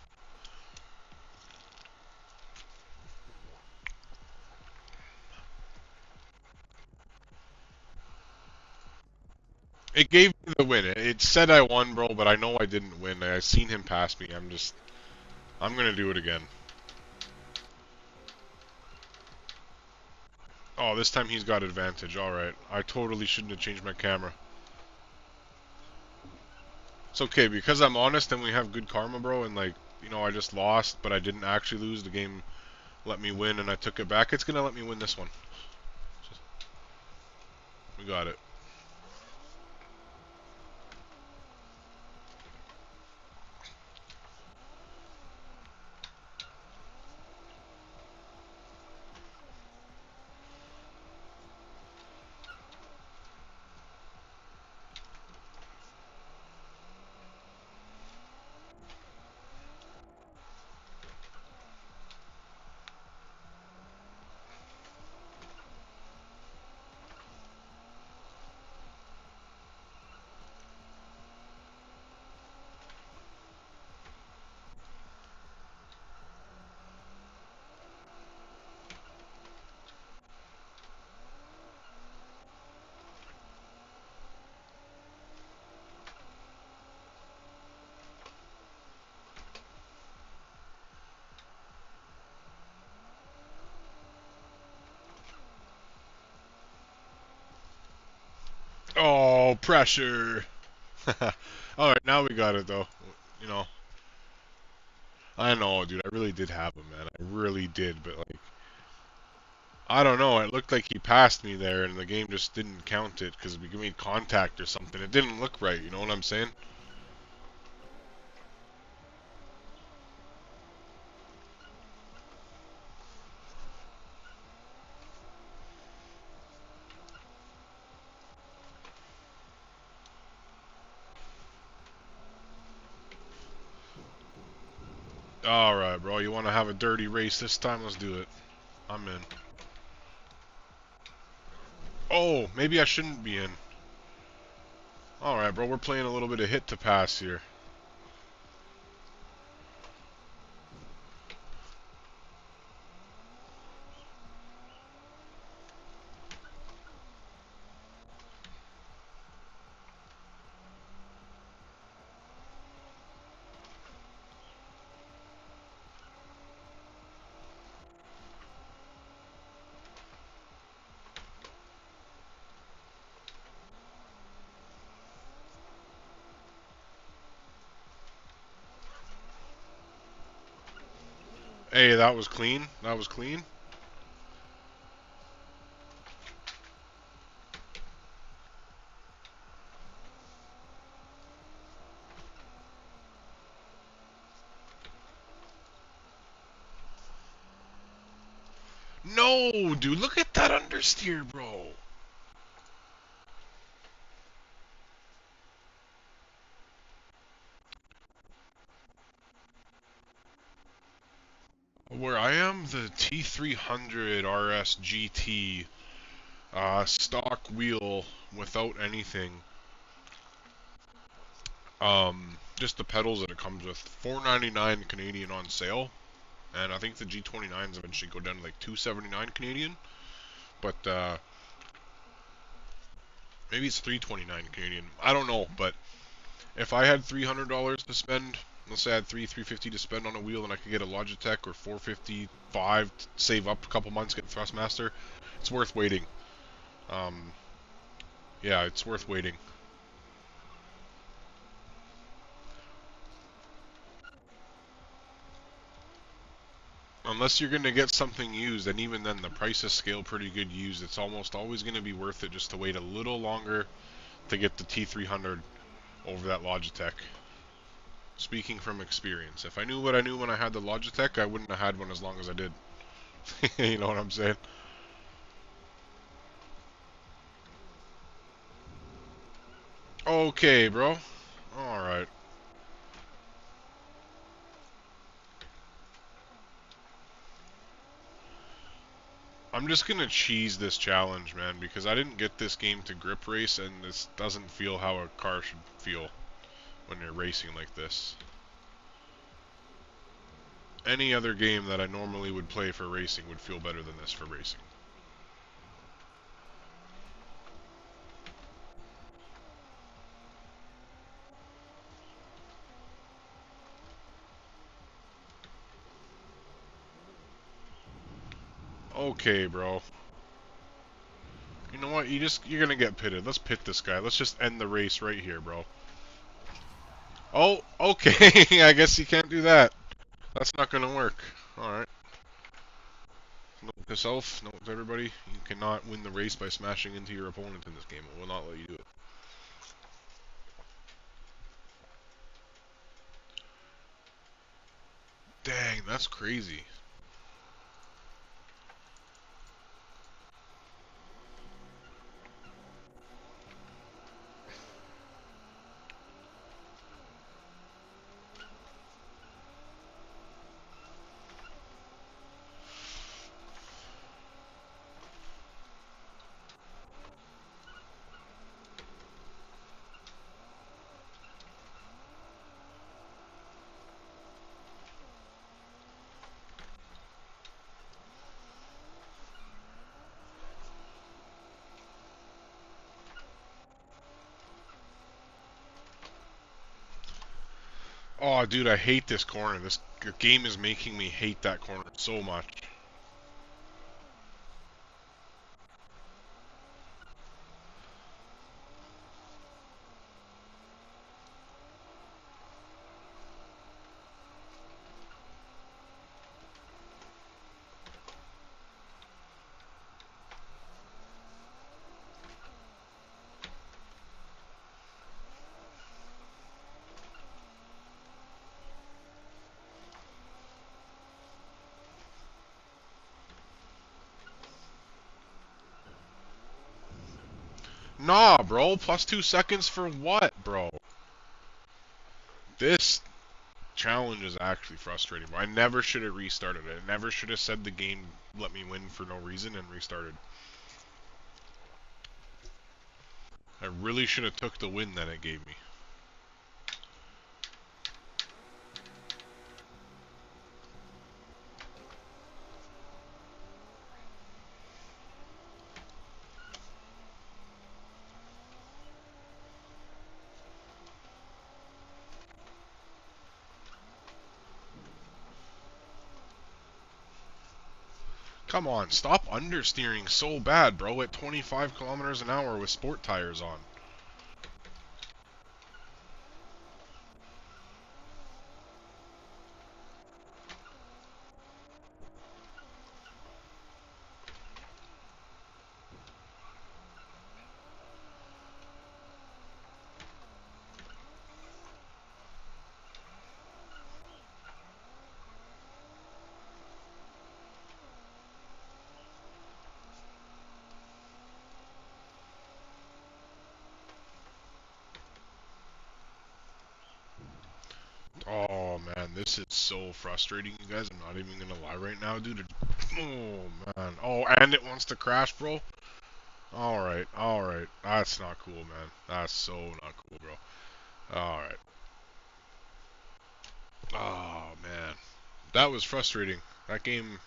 It gave me the win. It said I won, bro, but I know I didn't win. I seen him pass me. I'm gonna do it again. Oh, this time he's got advantage. Alright. I totally shouldn't have changed my camera. It's okay, because I'm honest and we have good karma, bro, and like, you know, I just lost, but I didn't actually lose. The game let me win and I took it back. It's gonna let me win this one. We got it. Oh, pressure. Alright, now we got it, though. You know, I know, dude. I really did have him, man. I really did, but like, I don't know. It looked like he passed me there, and the game just didn't count it because we made contact or something. It didn't look right. You know what I'm saying? Alright, bro. You want to have a dirty race this time? Let's do it. I'm in. Oh, maybe I shouldn't be in. Alright, bro. We're playing a little bit of hit to pass here. Hey, that was clean. That was clean. No, dude. Look at that understeer, bro. Where I am, the T300 RS GT stock wheel without anything. Just the pedals that it comes with. $4.99 Canadian on sale, and I think the G29s eventually go down to like $2.79 Canadian. But maybe it's $3.29 Canadian. I don't know, but if I had $300 to spend, let's say I had $350 to spend on a wheel, and I could get a Logitech or $455, save up a couple months, get Thrustmaster, it's worth waiting. Um, yeah, it's worth waiting. Unless you're going to get something used, and even then the prices scale pretty good used. It's almost always going to be worth it just to wait a little longer to get the T300 over that Logitech. Speaking from experience. If I knew what I knew when I had the Logitech, I wouldn't have had one as long as I did. You know what I'm saying? Okay, bro. Alright. I'm just gonna cheese this challenge, man, because I didn't get this game to grip race, and this doesn't feel how a car should feel when you're racing like this. Any other game that I normally would play for racing would feel better than this for racing. Okay, bro. You know what? You're gonna get pitted. Let's pit this guy. Let's just end the race right here, bro. Oh, okay. I guess you can't do that. That's not gonna work. Alright. Note to self, note to everybody. You cannot win the race by smashing into your opponent in this game. It will not let you do it. Dang, that's crazy. Oh, dude, I hate this corner. This game is making me hate that corner so much. Nah, bro. Plus 2 seconds for what, bro? This challenge is actually frustrating. I never should have restarted it. I never should have said the game let me win for no reason and restarted. I really should have took the win that it gave me. Come on, stop understeering so bad, bro, at 25 kilometers an hour with sport tires on. Oh man, this is so frustrating, you guys. I'm not even gonna lie right now, dude. Oh man. Oh, and it wants to crash, bro. Alright, alright. That's not cool, man. That's so not cool, bro. Alright. Oh man. That was frustrating. That game,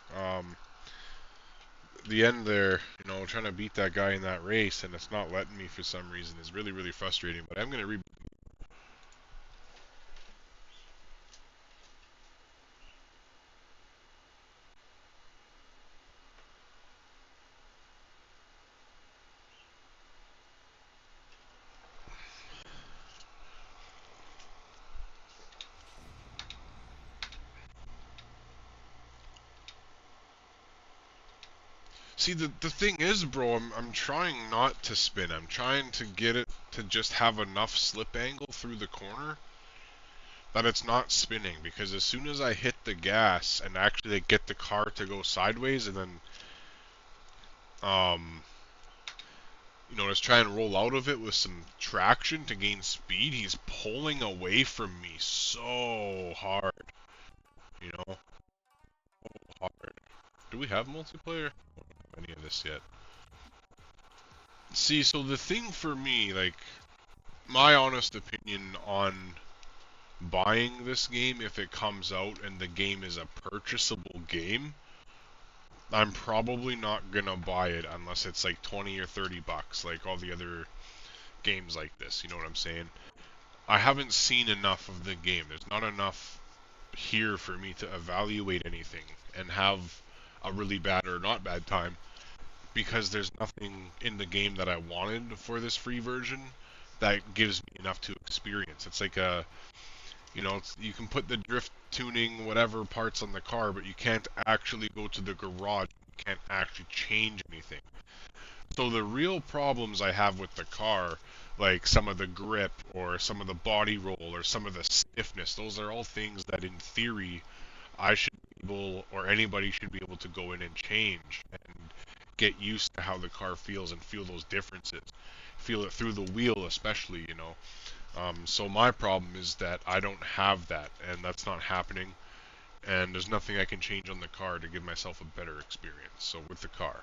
the end there, you know, trying to beat that guy in that race and it's not letting me for some reason is really, really frustrating. But I'm gonna See, the thing is, bro, I'm trying not to spin. I'm trying to get it to just have enough slip angle through the corner that it's not spinning. Because as soon as I hit the gas and actually get the car to go sideways and then, um, you know, to try and roll out of it with some traction to gain speed, he's pulling away from me so hard. You know, hard. Do we have multiplayer? I don't have any of this yet. See, so the thing for me, like, my honest opinion on buying this game, if it comes out and the game is a purchasable game, I'm probably not gonna buy it unless it's like 20 or 30 bucks, like all the other games like this, you know what I'm saying? I haven't seen enough of the game. There's not enough here for me to evaluate anything and have a really bad or not bad time, because there's nothing in the game that I wanted for this free version that gives me enough to experience. It's like a, you know, you can put the drift tuning, whatever parts on the car, but you can't actually go to the garage. You can't actually change anything. So the real problems I have with the car, like some of the grip or some of the body roll or some of the stiffness, those are all things that in theory I should be able, or anybody should be able to go in and change and get used to how the car feels and feel those differences. Feel it through the wheel especially, you know. So my problem is that I don't have that, and that's not happening, and there's nothing I can change on the car to give myself a better experience. So with the car,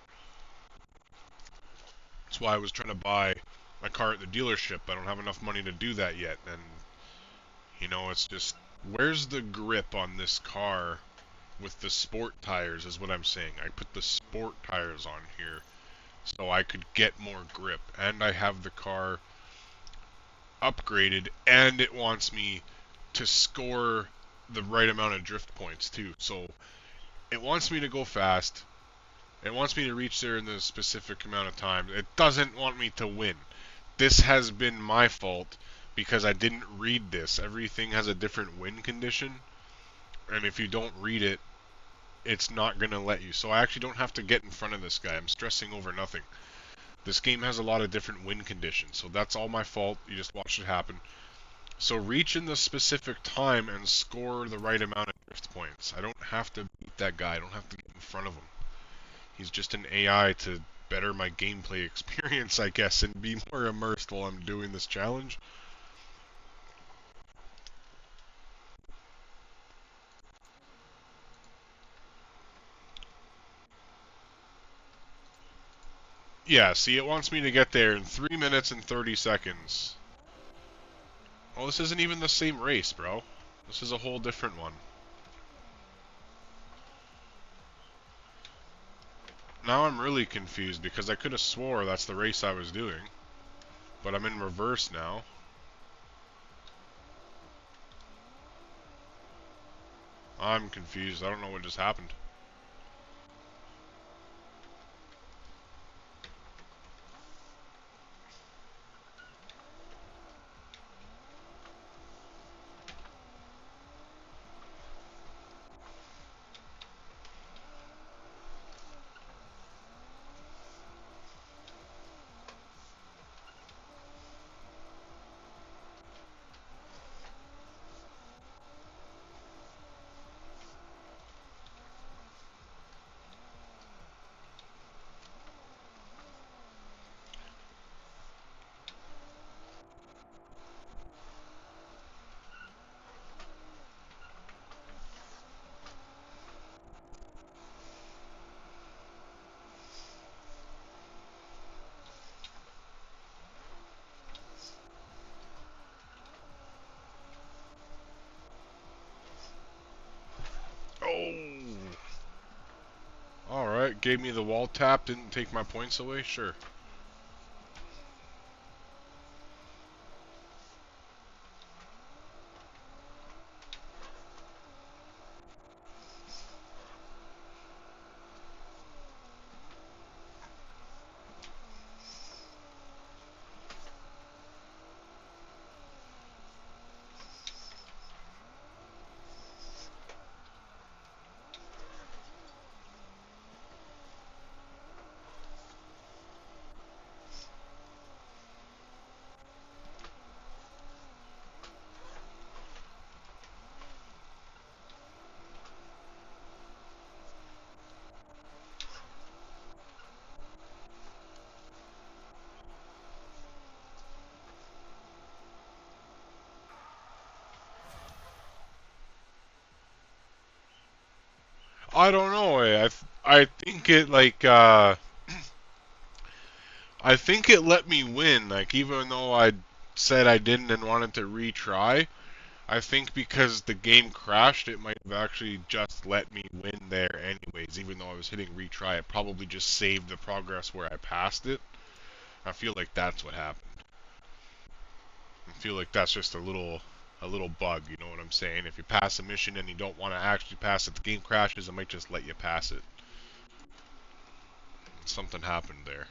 that's why I was trying to buy my car at the dealership. I don't have enough money to do that yet, and you know, it's just, where's the grip on this car with the sport tires is what I'm saying. I put the sport tires on here so I could get more grip, and I have the car upgraded, and it wants me to score the right amount of drift points too. So it wants me to go fast. It wants me to reach there in the specific amount of time. It doesn't want me to win. This has been my fault because I didn't read this. Everything has a different win condition, and if you don't read it, it's not going to let you. So I actually don't have to get in front of this guy. I'm stressing over nothing. This game has a lot of different win conditions, so that's all my fault. You just watch it happen. So reach in the specific time and score the right amount of drift points. I don't have to beat that guy. I don't have to get in front of him. He's just an AI to better my gameplay experience, I guess, and be more immersed while I'm doing this challenge. Yeah, see, it wants me to get there in 3 minutes and 30 seconds. Well, this isn't even the same race, bro. This is a whole different one. Now I'm really confused because I could have swore that's the race I was doing. But I'm in reverse now. I'm confused. I don't know what just happened. Oh! Alright, gave me the wall tap, didn't take my points away? Sure. I don't know. I think it like I think it let me win. Like even though I said I didn't and wanted to retry, I think because the game crashed, it might have actually just let me win there anyways. Even though I was hitting retry, it probably just saved the progress where I passed it. I feel like that's what happened. I feel like that's just a little bug, you know what I'm saying? If you pass a mission and you don't want to actually pass it, the game crashes, it might just let you pass it. Something happened there.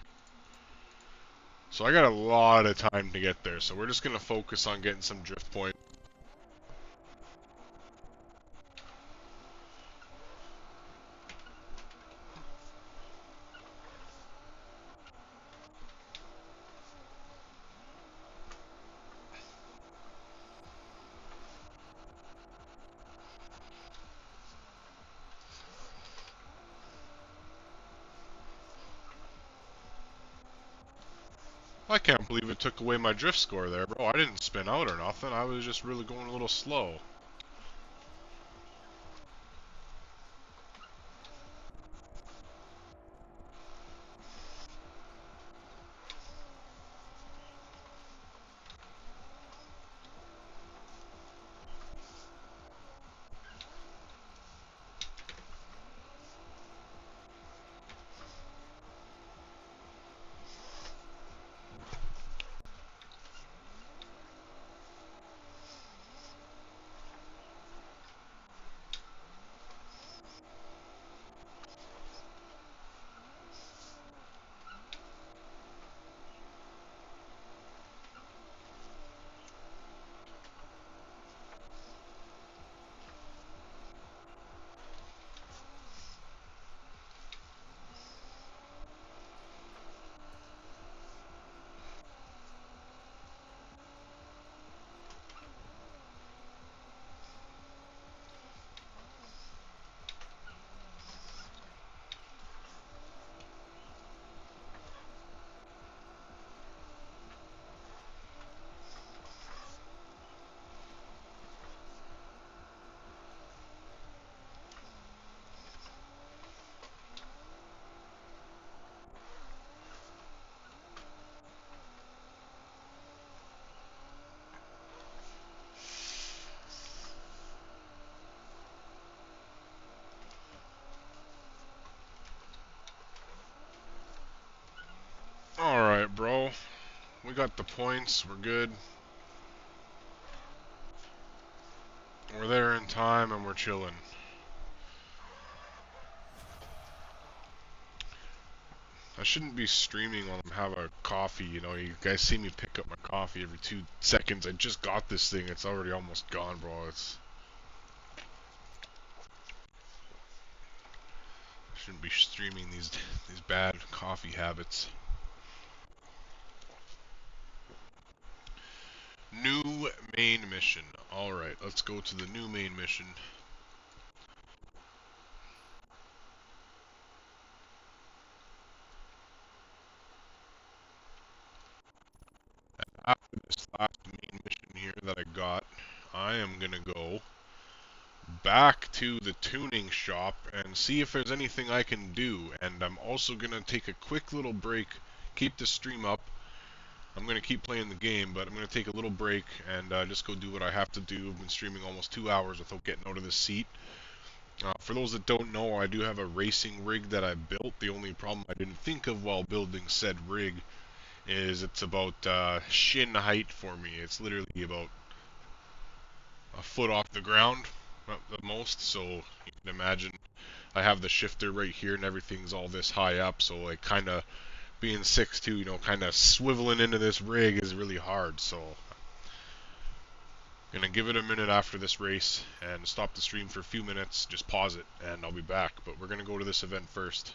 So I got a lot of time to get there, so we're just going to focus on getting some drift points. I can't believe it took away my drift score there, bro. I didn't spin out or nothing. I was just really going a little slow. Alright, bro. We got the points. We're good. We're there in time and we're chilling. I shouldn't be streaming while I'm having a coffee, you know. You guys see me pick up my coffee every 2 seconds. I just got this thing. It's already almost gone, bro. I shouldn't be streaming these bad coffee habits. New main mission. Alright, let's go to the new main mission. After this last main mission here that I got, I am gonna go back to the tuning shop and see if there's anything I can do. And I'm also gonna take a quick little break, keep the stream up. I'm gonna keep playing the game, but I'm gonna take a little break and just go do what I have to do. I've been streaming almost 2 hours without getting out of the seat. For those that don't know, I do have a racing rig that I built. The only problem I didn't think of while building said rig is it's about shin height for me. It's literally about a foot off the ground at the most, so you can imagine I have the shifter right here and everything's all this high up, so like kind of being 6'2", you know, kind of swiveling into this rig is really hard. So gonna give it a minute after this race and stop the stream for a few minutes, just pause it, and I'll be back. But we're gonna go to this event first.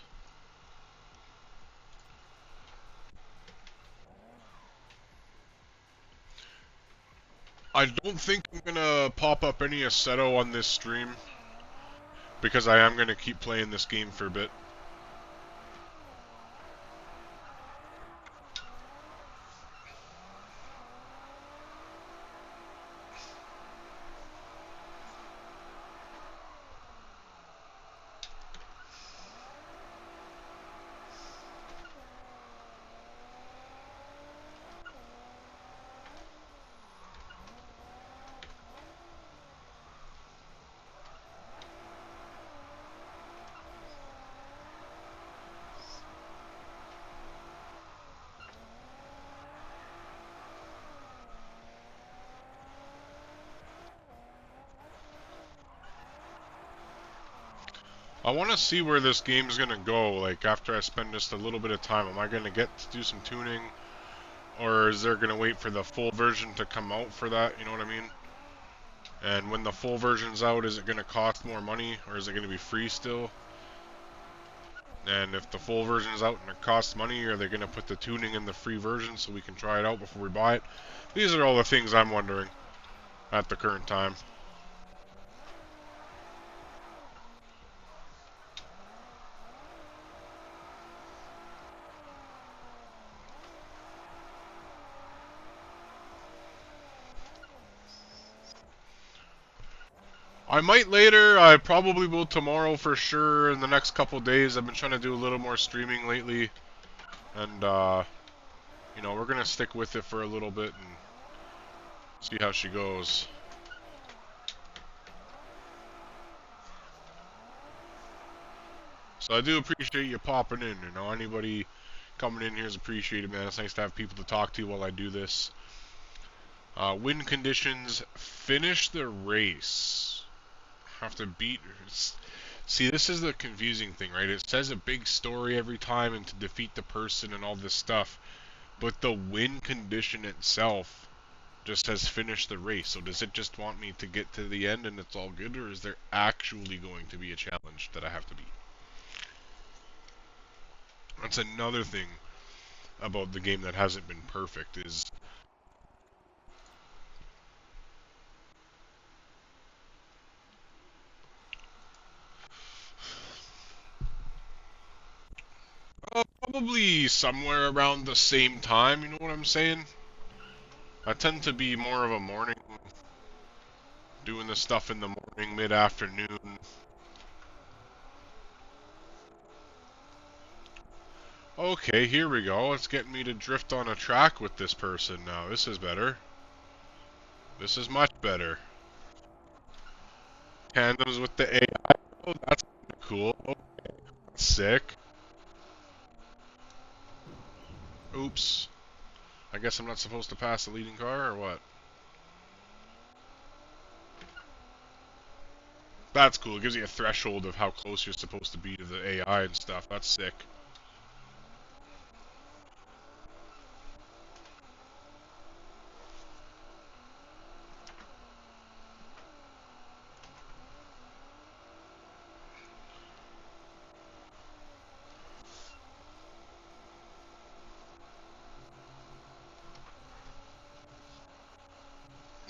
I don't think I'm gonna pop up any Assetto on this stream, because I am gonna keep playing this game for a bit. I want to see where this game's gonna go, like, after I spend just a little bit of time. Am I gonna get to do some tuning? Or is there gonna wait for the full version to come out for that, you know what I mean? And when the full version's out, is it gonna cost more money, or is it gonna be free still? And if the full version's out and it costs money, are they gonna put the tuning in the free version so we can try it out before we buy it? These are all the things I'm wondering at the current time. I might later, I probably will tomorrow for sure, in the next couple days. I've been trying to do a little more streaming lately, and you know, we're gonna stick with it for a little bit and see how she goes. So I do appreciate you popping in, you know, anybody coming in here is appreciated, man. It's nice to have people to talk to while I do this. Win conditions, finish the race. Have to beat. See, this is the confusing thing, right? It says a big story every time and to defeat the person and all this stuff, but the win condition itself just says finish the race. So does it just want me to get to the end and it's all good, or is there actually going to be a challenge that I have to beat? That's another thing about the game that hasn't been perfect is probably somewhere around the same time, you know what I'm saying? I tend to be more of a morning, doing this stuff in the morning, mid-afternoon. Okay, here we go. It's getting me to drift on a track with this person now. This is better. This is much better. Tandems with the AI. Oh, that's cool. Okay, that's sick. Oops. I guess I'm not supposed to pass the leading car, or what? That's cool. It gives you a threshold of how close you're supposed to be to the AI and stuff. That's sick.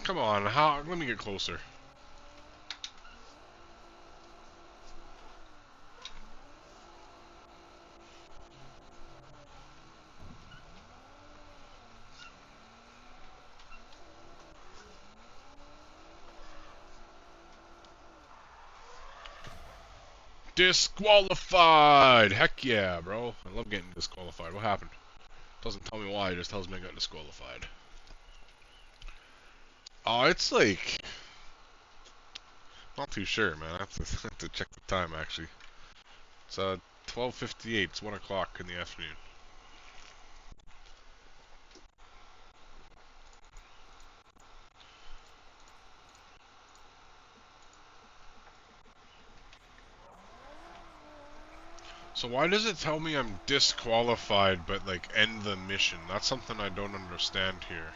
Come on, how? Let me get closer. Disqualified! Heck yeah, bro. I love getting disqualified. What happened? Doesn't tell me why, it just tells me I got disqualified. Oh, it's like... Not too sure, man. I have to, have to check the time, actually. It's 12:58. It's 1 o'clock in the afternoon. So why does it tell me I'm disqualified, but, like, end the mission? That's something I don't understand here.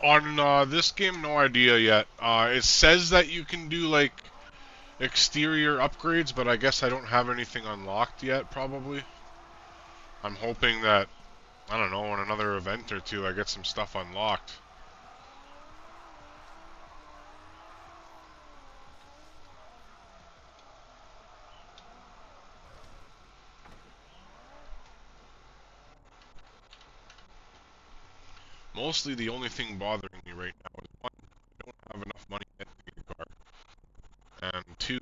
On this game, no idea yet. It says that you can do like exterior upgrades, but I guess I don't have anything unlocked yet, probably. I'm hoping that, I don't know, in another event or two I get some stuff unlocked. Mostly the only thing bothering me right now is one, I don't have enough money to get a car. And two,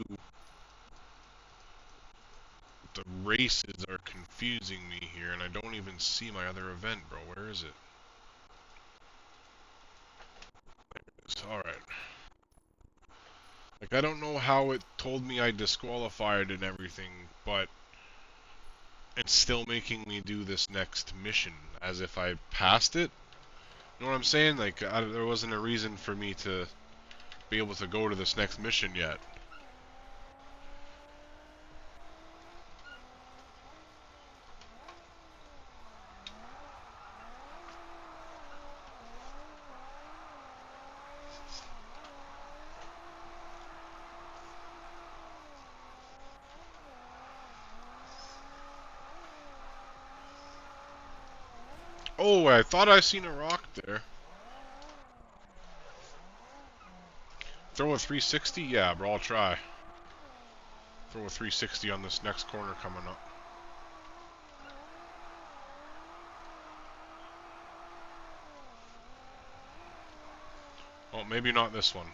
the races are confusing me here, and I don't even see my other event, bro. Where is it? Alright. Like, I don't know how it told me I disqualified and everything, but it's still making me do this next mission as if I passed it. You know what I'm saying? Like, there wasn't a reason for me to be able to go to this next mission yet. Oh, I thought I seen a rock there. Throw a 360? Yeah, bro, I'll try. Throw a 360 on this next corner coming up. Oh, maybe not this one.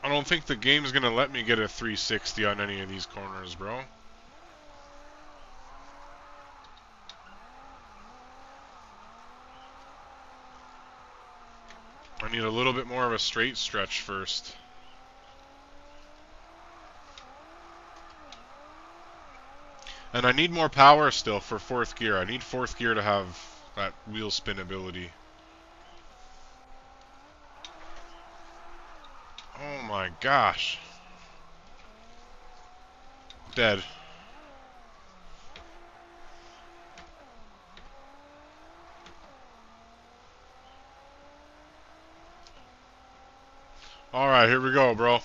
I don't think the game's gonna let me get a 360 on any of these corners, bro. I need a little bit more of a straight stretch first. And I need more power still for fourth gear. I need fourth gear to have that wheel spin ability. Oh my gosh. Dead. Alright, here we go, bro.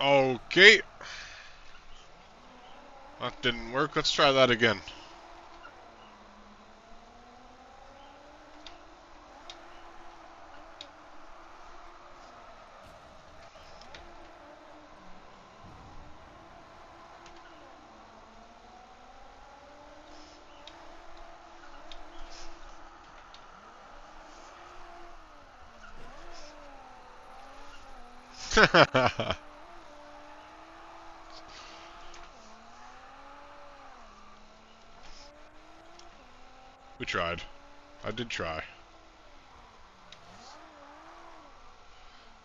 Okay. That didn't work. Let's try that again. We tried. I did try.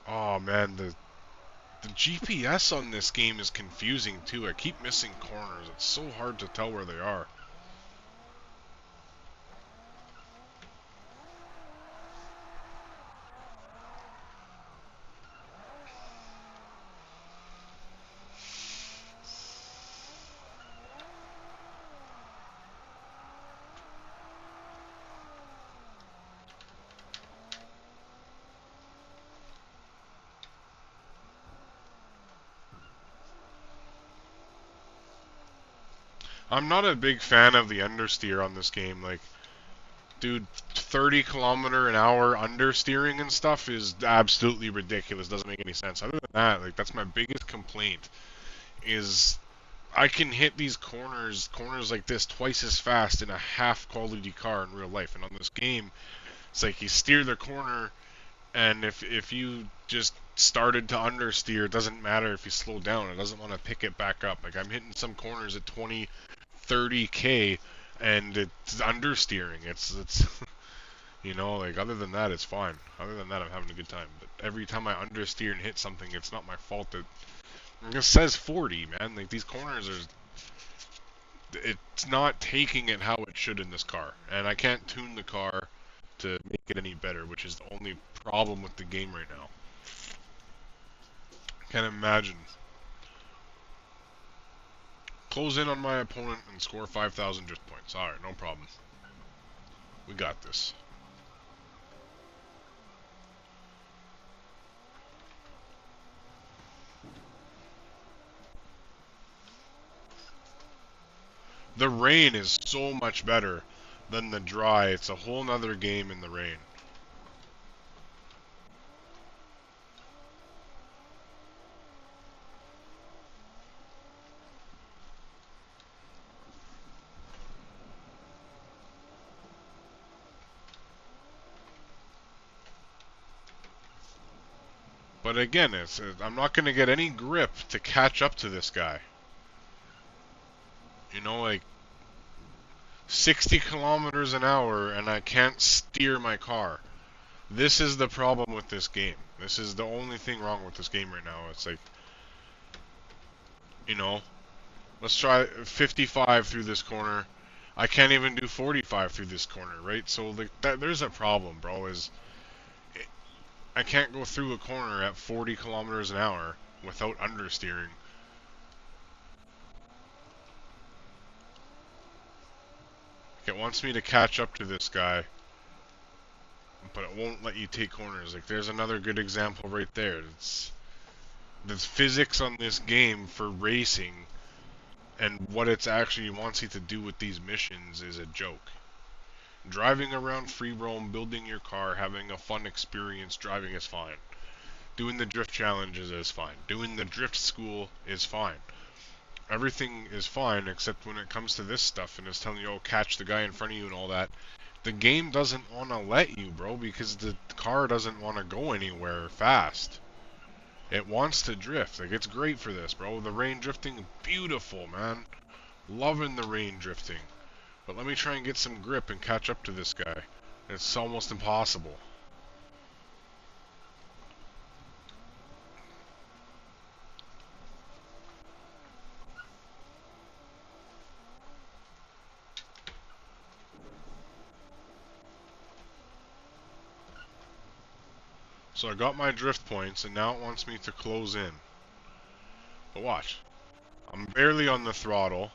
Oh man, the GPS on this game is confusing too. I keep missing corners. It's so hard to tell where they are. I'm not a big fan of the understeer on this game. Like, dude, 30 km/h understeering and stuff is absolutely ridiculous. Doesn't make any sense. Other than that, like, that's my biggest complaint. Is I can hit these corners like this twice as fast in a half quality car in real life, and on this game, it's like you steer the corner, and if you just started to understeer, it doesn't matter if you slow down. It doesn't want to pick it back up. Like, I'm hitting some corners at 20, 30k, and it's understeering. It's you know, like, other than that, it's fine. Other than that, I'm having a good time. But every time I understeer and hit something, it's not my fault that it says 40, man. Like, these corners are, it's not taking it how it should in this car, and I can't tune the car to make it any better, which is the only problem with the game right now. Can't imagine. Close in on my opponent and score 5,000 drift points. Alright, no problem. We got this. The rain is so much better than the dry. It's a whole nother game in the rain. But again, I'm not going to get any grip to catch up to this guy. You know, like 60 kilometers an hour and I can't steer my car. This is the problem with this game. This is the only thing wrong with this game right now. It's like, you know, let's try 55 through this corner. I can't even do 45 through this corner, right? So like there's a problem, bro. I can't go through a corner at 40 kilometers an hour without understeering. It wants me to catch up to this guy, but it won't let you take corners. Like, there's another good example right there. The physics on this game for racing and what it's actually wants you to do with these missions is a joke. Driving around free roam, building your car, having a fun experience driving is fine. Doing the drift challenges is fine. Doing the drift school is fine. Everything is fine except when it comes to this stuff and it's telling you, oh, catch the guy in front of you and all that. The game doesn't want to let you, bro, because the car doesn't want to go anywhere fast. It wants to drift. Like, it's great for this, bro. The rain drifting, beautiful, man. Loving the rain drifting. But let me try and get some grip and catch up to this guy. It's almost impossible. So I got my drift points, and now it wants me to close in. But watch. I'm barely on the throttle.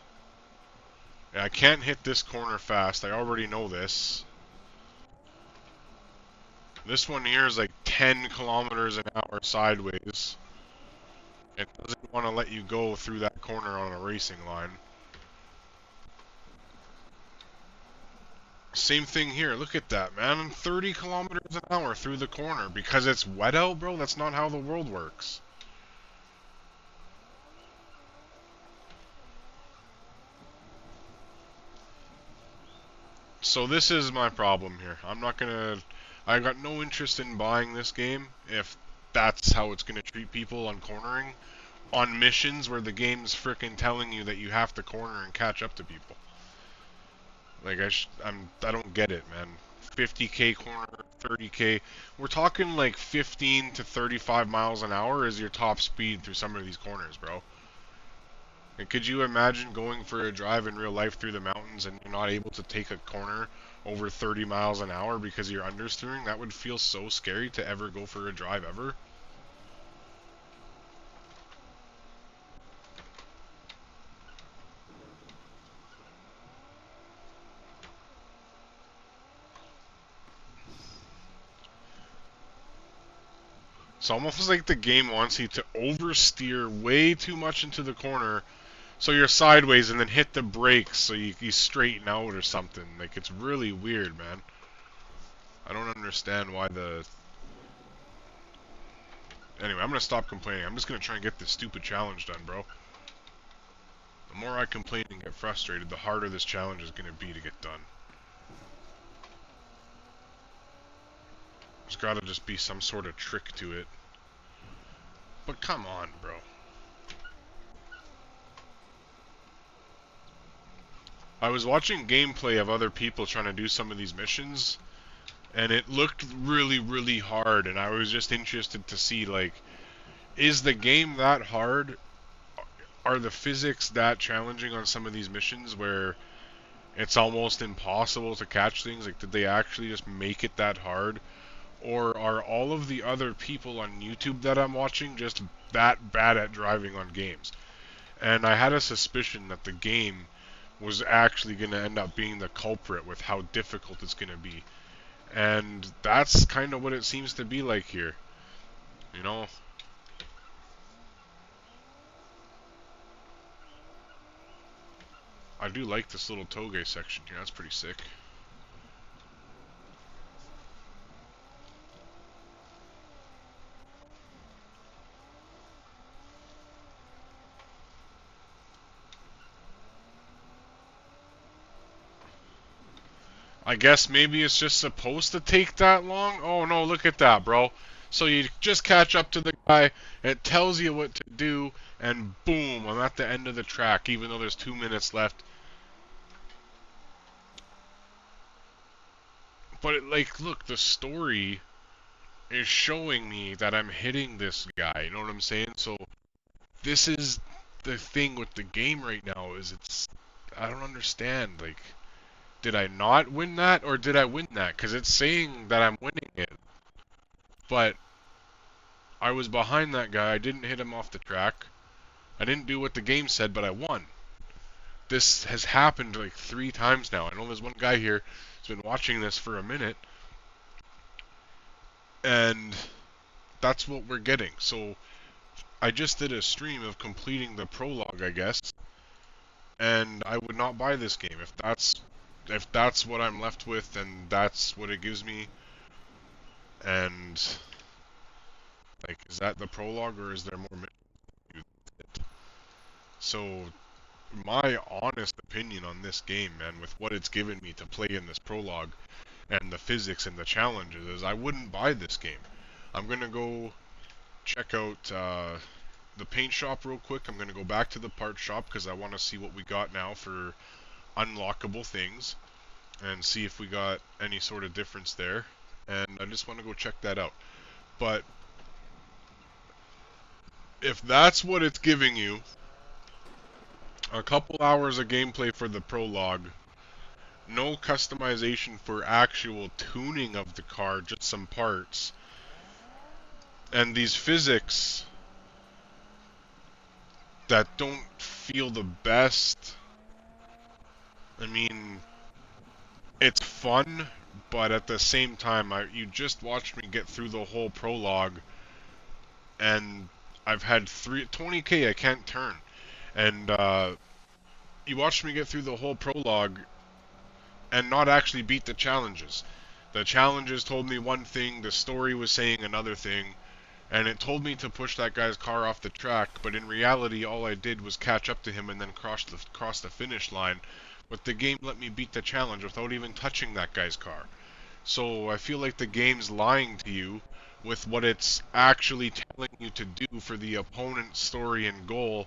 And I can't hit this corner fast. I already know this. This one here is like 10 kilometers an hour sideways. It doesn't want to let you go through that corner on a racing line. Same thing here. Look at that, man. I'm 30 kilometers an hour through the corner because it's wet out, bro. That's not how the world works. So this is my problem here. I got no interest in buying this game if that's how it's gonna treat people on cornering, on missions where the game's frickin' telling you that you have to corner and catch up to people. Like, I don't get it, man. 50k corner, 30k. We're talking like 15 to 35 miles an hour is your top speed through some of these corners, bro. And could you imagine going for a drive in real life through the mountains and you're not able to take a corner over 30 miles an hour because you're understeering? That would feel so scary to ever go for a drive ever. It's almost like the game wants you to oversteer way too much into the corner so you're sideways and then hit the brakes so you straighten out or something. Like, it's really weird, man. I don't understand why the... Anyway, I'm gonna stop complaining. I'm just gonna try and get this stupid challenge done, bro. The more I complain and get frustrated, the harder this challenge is gonna be to get done. There's gotta just be some sort of trick to it. But come on, bro. I was watching gameplay of other people trying to do some of these missions, and it looked really, really hard, and I was just interested to see, like, is the game that hard? Are the physics that challenging on some of these missions where it's almost impossible to catch things. Like, did they actually just make it that hard? Or are all of the other people on YouTube that I'm watching just that bad at driving on games? And I had a suspicion that the game was actually going to end up being the culprit with how difficult it's going to be. And that's kind of what it seems to be like here. You know, I do like this little toge section here. That's pretty sick. I guess maybe it's just supposed to take that long? Oh no, look at that, bro. So you just catch up to the guy, it tells you what to do, and boom, I'm at the end of the track, even though there's 2 minutes left. But like, look, the story is showing me that I'm hitting this guy, you know what I'm saying? So this is the thing with the game right now, is I don't understand, like, did I not win that, or did I win that? Because it's saying that I'm winning it, but I was behind that guy, I didn't hit him off the track, I didn't do what the game said, but I won. This has happened like 3 times now. I know there's one guy here who's been watching this for a minute, and that's what we're getting. So I just did a stream of completing the prologue, I guess, and I would not buy this game if that's what I'm left with, and that's what it gives me. And like, is that the prologue, or is there more missions? So my honest opinion on this game, man, with what it's given me to play in this prologue and the physics and the challenges, is I wouldn't buy this game. I'm gonna go check out the paint shop real quick. I'm gonna go back to the part shop because I want to see what we got now for unlockable things and see if we got any sort of difference there. And I just want to go check that out. But if that's what it's giving you, a couple hours of gameplay for the prologue, no customization for actual tuning of the car, just some parts, and these physics that don't feel the best. I mean, it's fun, but at the same time, you just watched me get through the whole prologue, and I've had 20k I can't turn, and you watched me get through the whole prologue and not actually beat the challenges. The challenges told me one thing, the story was saying another thing, and it told me to push that guy's car off the track, but in reality all I did was catch up to him and then cross the finish line. But the game let me beat the challenge without even touching that guy's car. So I feel like the game's lying to you with what it's actually telling you to do for the opponent's story and goal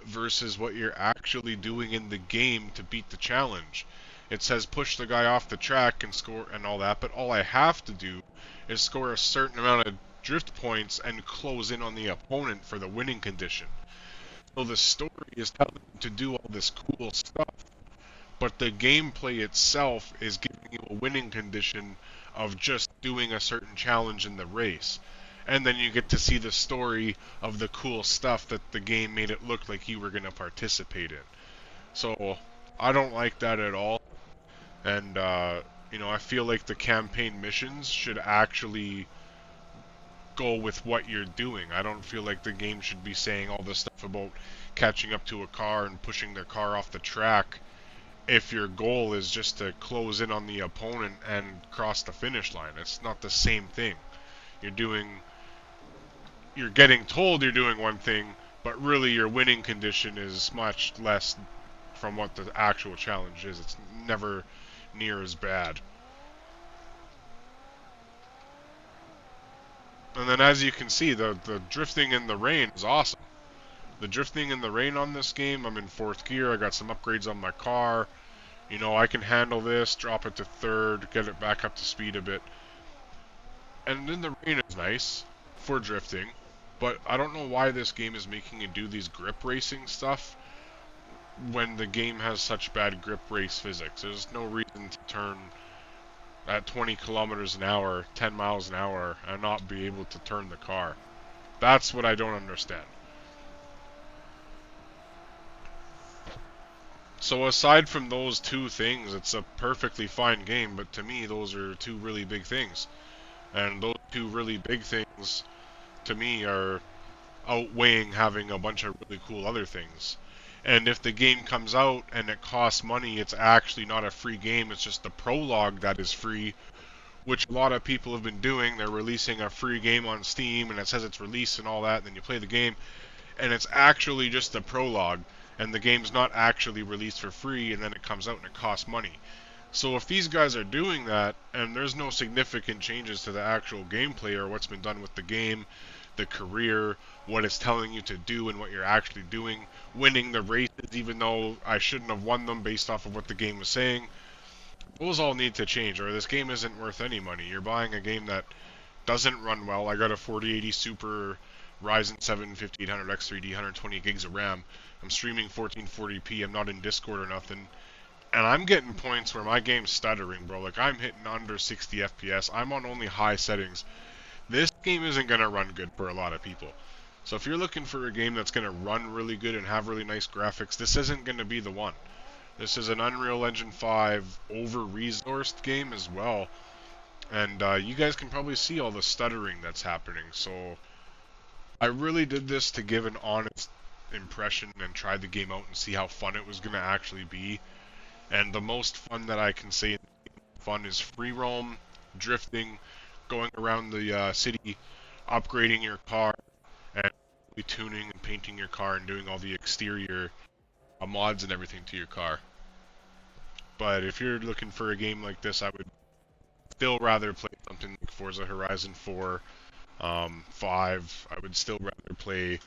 versus what you're actually doing in the game to beat the challenge. It says push the guy off the track and score and all that, but all I have to do is score a certain amount of drift points and close in on the opponent for the winning condition. So the story is telling you to do all this cool stuff, but the gameplay itself is giving you a winning condition of just doing a certain challenge in the race. And then you get to see the story of the cool stuff that the game made it look like you were going to participate in. So I don't like that at all. And, you know, I feel like the campaign missions should actually go with what you're doing. I don't feel like the game should be saying all this stuff about catching up to a car and pushing their car off the track if your goal is just to close in on the opponent and cross the finish line. It's not the same thing. You're getting told you're doing one thing, but really your winning condition is much less from what the actual challenge is. It's never near as bad. And then as you can see, the drifting in the rain is awesome. The drifting in the rain on this game, I'm in 4th gear, I got some upgrades on my car. You know, I can handle this, drop it to 3rd, get it back up to speed a bit. And then the rain is nice for drifting, but I don't know why this game is making you do these grip racing stuff when the game has such bad grip race physics. There's no reason to turn at 20 kilometers an hour, 10 miles an hour, and not be able to turn the car. That's what I don't understand. So aside from those two things, it's a perfectly fine game, but to me, those are two really big things. And those two really big things, to me, are outweighing having a bunch of really cool other things. And if the game comes out and it costs money, it's actually not a free game, it's just the prologue that is free, which a lot of people have been doing. They're releasing a free game on Steam, and it says it's released and all that, and then you play the game, and it's actually just the prologue, and the game's not actually released for free, and then it comes out and it costs money. So if these guys are doing that, and there's no significant changes to the actual gameplay or what's been done with the game, the career, what it's telling you to do and what you're actually doing, winning the races even though I shouldn't have won them based off of what the game was saying, those all need to change, or this game isn't worth any money. You're buying a game that doesn't run well. I got a 4080 Super Ryzen 7 5800X3D, 120 gigs of RAM. I'm streaming 1440p. I'm not in Discord or nothing. And I'm getting points where my game's stuttering, bro. Like, I'm hitting under 60 FPS. I'm on only high settings. This game isn't going to run good for a lot of people. So if you're looking for a game that's going to run really good and have really nice graphics, this isn't going to be the one. This is an Unreal Engine 5 over-resourced game as well. And you guys can probably see all the stuttering that's happening. So I really did this to give an honest impression and try the game out and see how fun it was going to actually be. And the most fun that I can say fun is free roam, drifting, going around the city, upgrading your car, and tuning and painting your car and doing all the exterior mods and everything to your car. But if you're looking for a game like this, I would still rather play something like Forza Horizon 4, 5. I would still rather play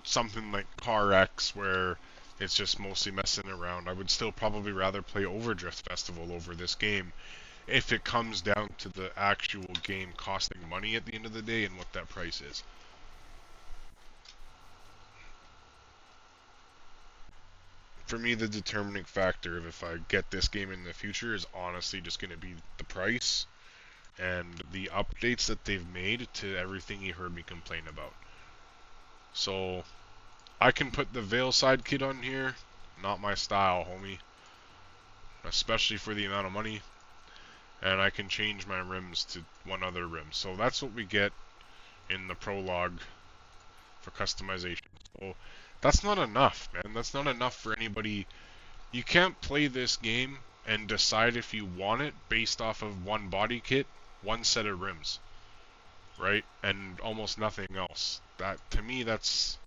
something like Car X, where it's just mostly messing around. I would still probably rather play Overdrift Festival over this game if it comes down to the actual game costing money at the end of the day and what that price is. For me, the determining factor of if I get this game in the future is honestly just going to be the price and the updates that they've made to everything you heard me complain about. So I can put the Veilside kit on here, not my style, homie, especially for the amount of money, and I can change my rims to one other rim. So that's what we get in the prologue for customization. So that's not enough, man. That's not enough for anybody. You can't play this game and decide if you want it based off of one body kit, one set of rims, right? And almost nothing else. That, to me, that's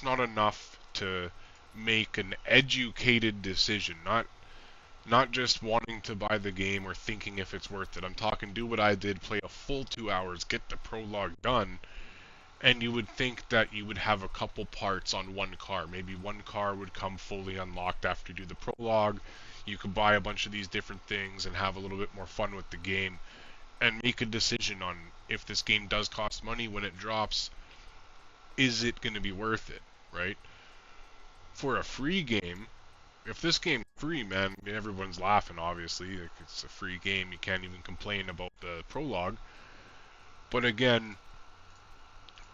not enough to make an educated decision. Not just wanting to buy the game or thinking if it's worth it. I'm talking do what I did, play a full 2 hours, get the prologue done, and you would think that you would have a couple parts on one car. Maybe one car would come fully unlocked after you do the prologue. You could buy a bunch of these different things and have a little bit more fun with the game and make a decision on if this game does cost money when it drops. Is it going to be worth it, right? For a free game, if this game's free, man, everyone's laughing, obviously. Like, it's a free game. You can't even complain about the prologue. But again,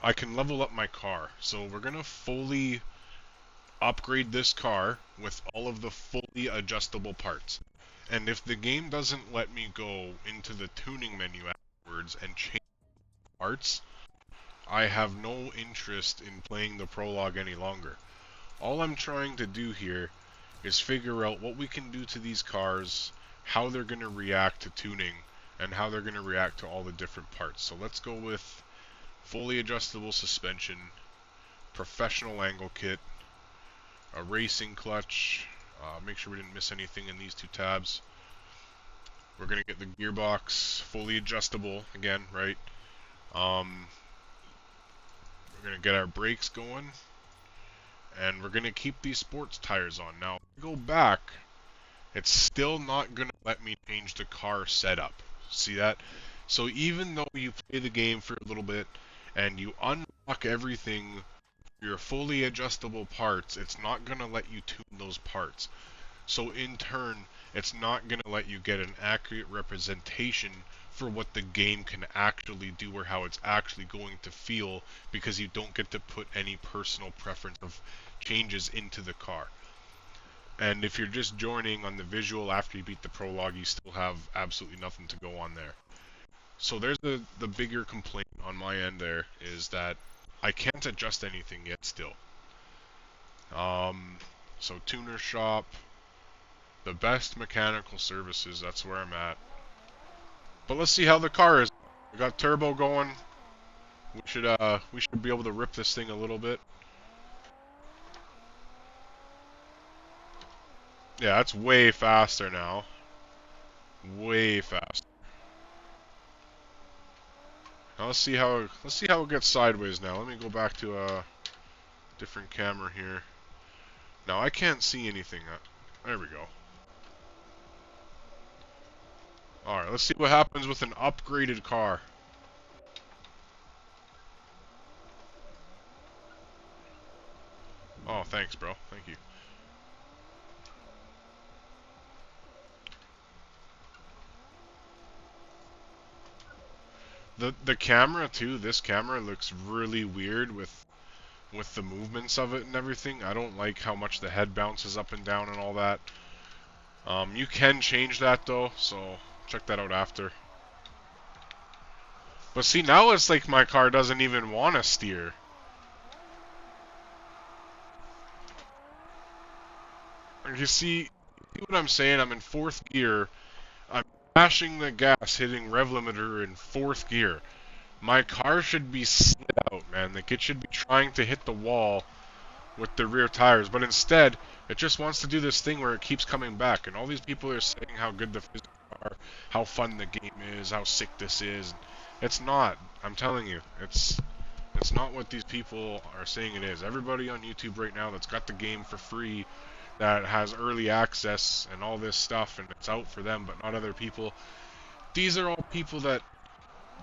I can level up my car. So we're going to fully upgrade this car with all of the fully adjustable parts. And if the game doesn't let me go into the tuning menu afterwards and change parts, I have no interest in playing the prologue any longer. All I'm trying to do here is figure out what we can do to these cars, how they're going to react to tuning, and how they're going to react to all the different parts. So let's go with fully adjustable suspension, professional angle kit, a racing clutch, make sure we didn't miss anything in these two tabs. We're going to get the gearbox fully adjustable again, right? We're going to get our brakes going, and we're going to keep these sports tires on. Now, if we go back, it's still not going to let me change the car setup. See that? So even though you play the game for a little bit, and you unlock everything your fully adjustable parts, it's not going to let you tune those parts. So in turn, it's not going to let you get an accurate representation for what the game can actually do or how it's actually going to feel, because you don't get to put any personal preference of changes into the car. And if you're just joining on the visual after you beat the prologue, you still have absolutely nothing to go on there. So there's the bigger complaint on my end there, is that I can't adjust anything yet still. So tuner shop, the best mechanical services, that's where I'm at. But let's see how the car is. We got turbo going. We should be able to rip this thing a little bit. Yeah, that's way faster now. Way faster. Now let's see how it gets sideways now. Let me go back to a different camera here. Now I can't see anything. There we go. Alright, let's see what happens with an upgraded car. Oh, thanks, bro. Thank you. The camera too, this camera looks really weird with the movements of it and everything. I don't like how much the head bounces up and down and all that. You can change that though, so check that out after. But see, now it's like my car doesn't even want to steer. You see what I'm saying? I'm in 4th gear. I'm mashing the gas, hitting rev limiter in 4th gear. My car should be slid out, man. Like, it should be trying to hit the wall with the rear tires, but instead, it just wants to do this thing where it keeps coming back, and all these people are saying how good the physics are, how fun the game is, how sick this is. It's not. I'm telling you, it's not what these people are saying it is. Everybody on YouTube right now that's got the game for free, that has early access and all this stuff, and it's out for them, but not other people. These are all people that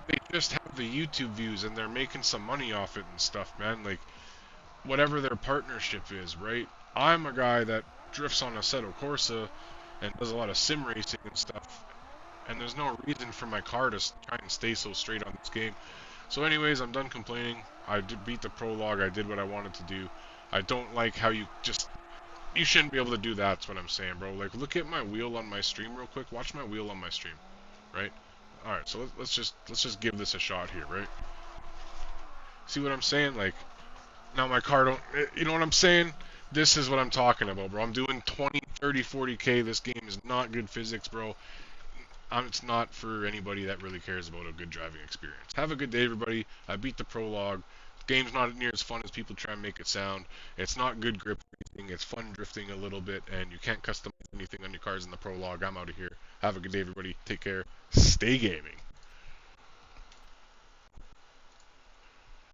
they just have the YouTube views and they're making some money off it and stuff, man. Like, whatever their partnership is, right? I'm a guy that drifts on Assetto Corsa and does a lot of sim racing and stuff, and there's no reason for my car to try and stay so straight on this game. So anyways, I'm done complaining. I did beat the prologue. I did what I wanted to do. I don't like how you shouldn't be able to do that. That's what I'm saying, bro. Like, look at my wheel on my stream real quick. Watch my wheel on my stream, right? All right, so let's just give this a shot here, right? See what I'm saying? Like, now my car don't, you know what I'm saying? This is what I'm talking about, bro. I'm doing 20, 30, 40K. This game is not good physics, bro. It's not for anybody that really cares about a good driving experience. Have a good day, everybody. I beat the prologue. The game's not near as fun as people try and make it sound. It's not good grip racing. It's fun drifting a little bit, and you can't customize anything on your cars in the prologue. I'm out of here. Have a good day, everybody. Take care. Stay gaming.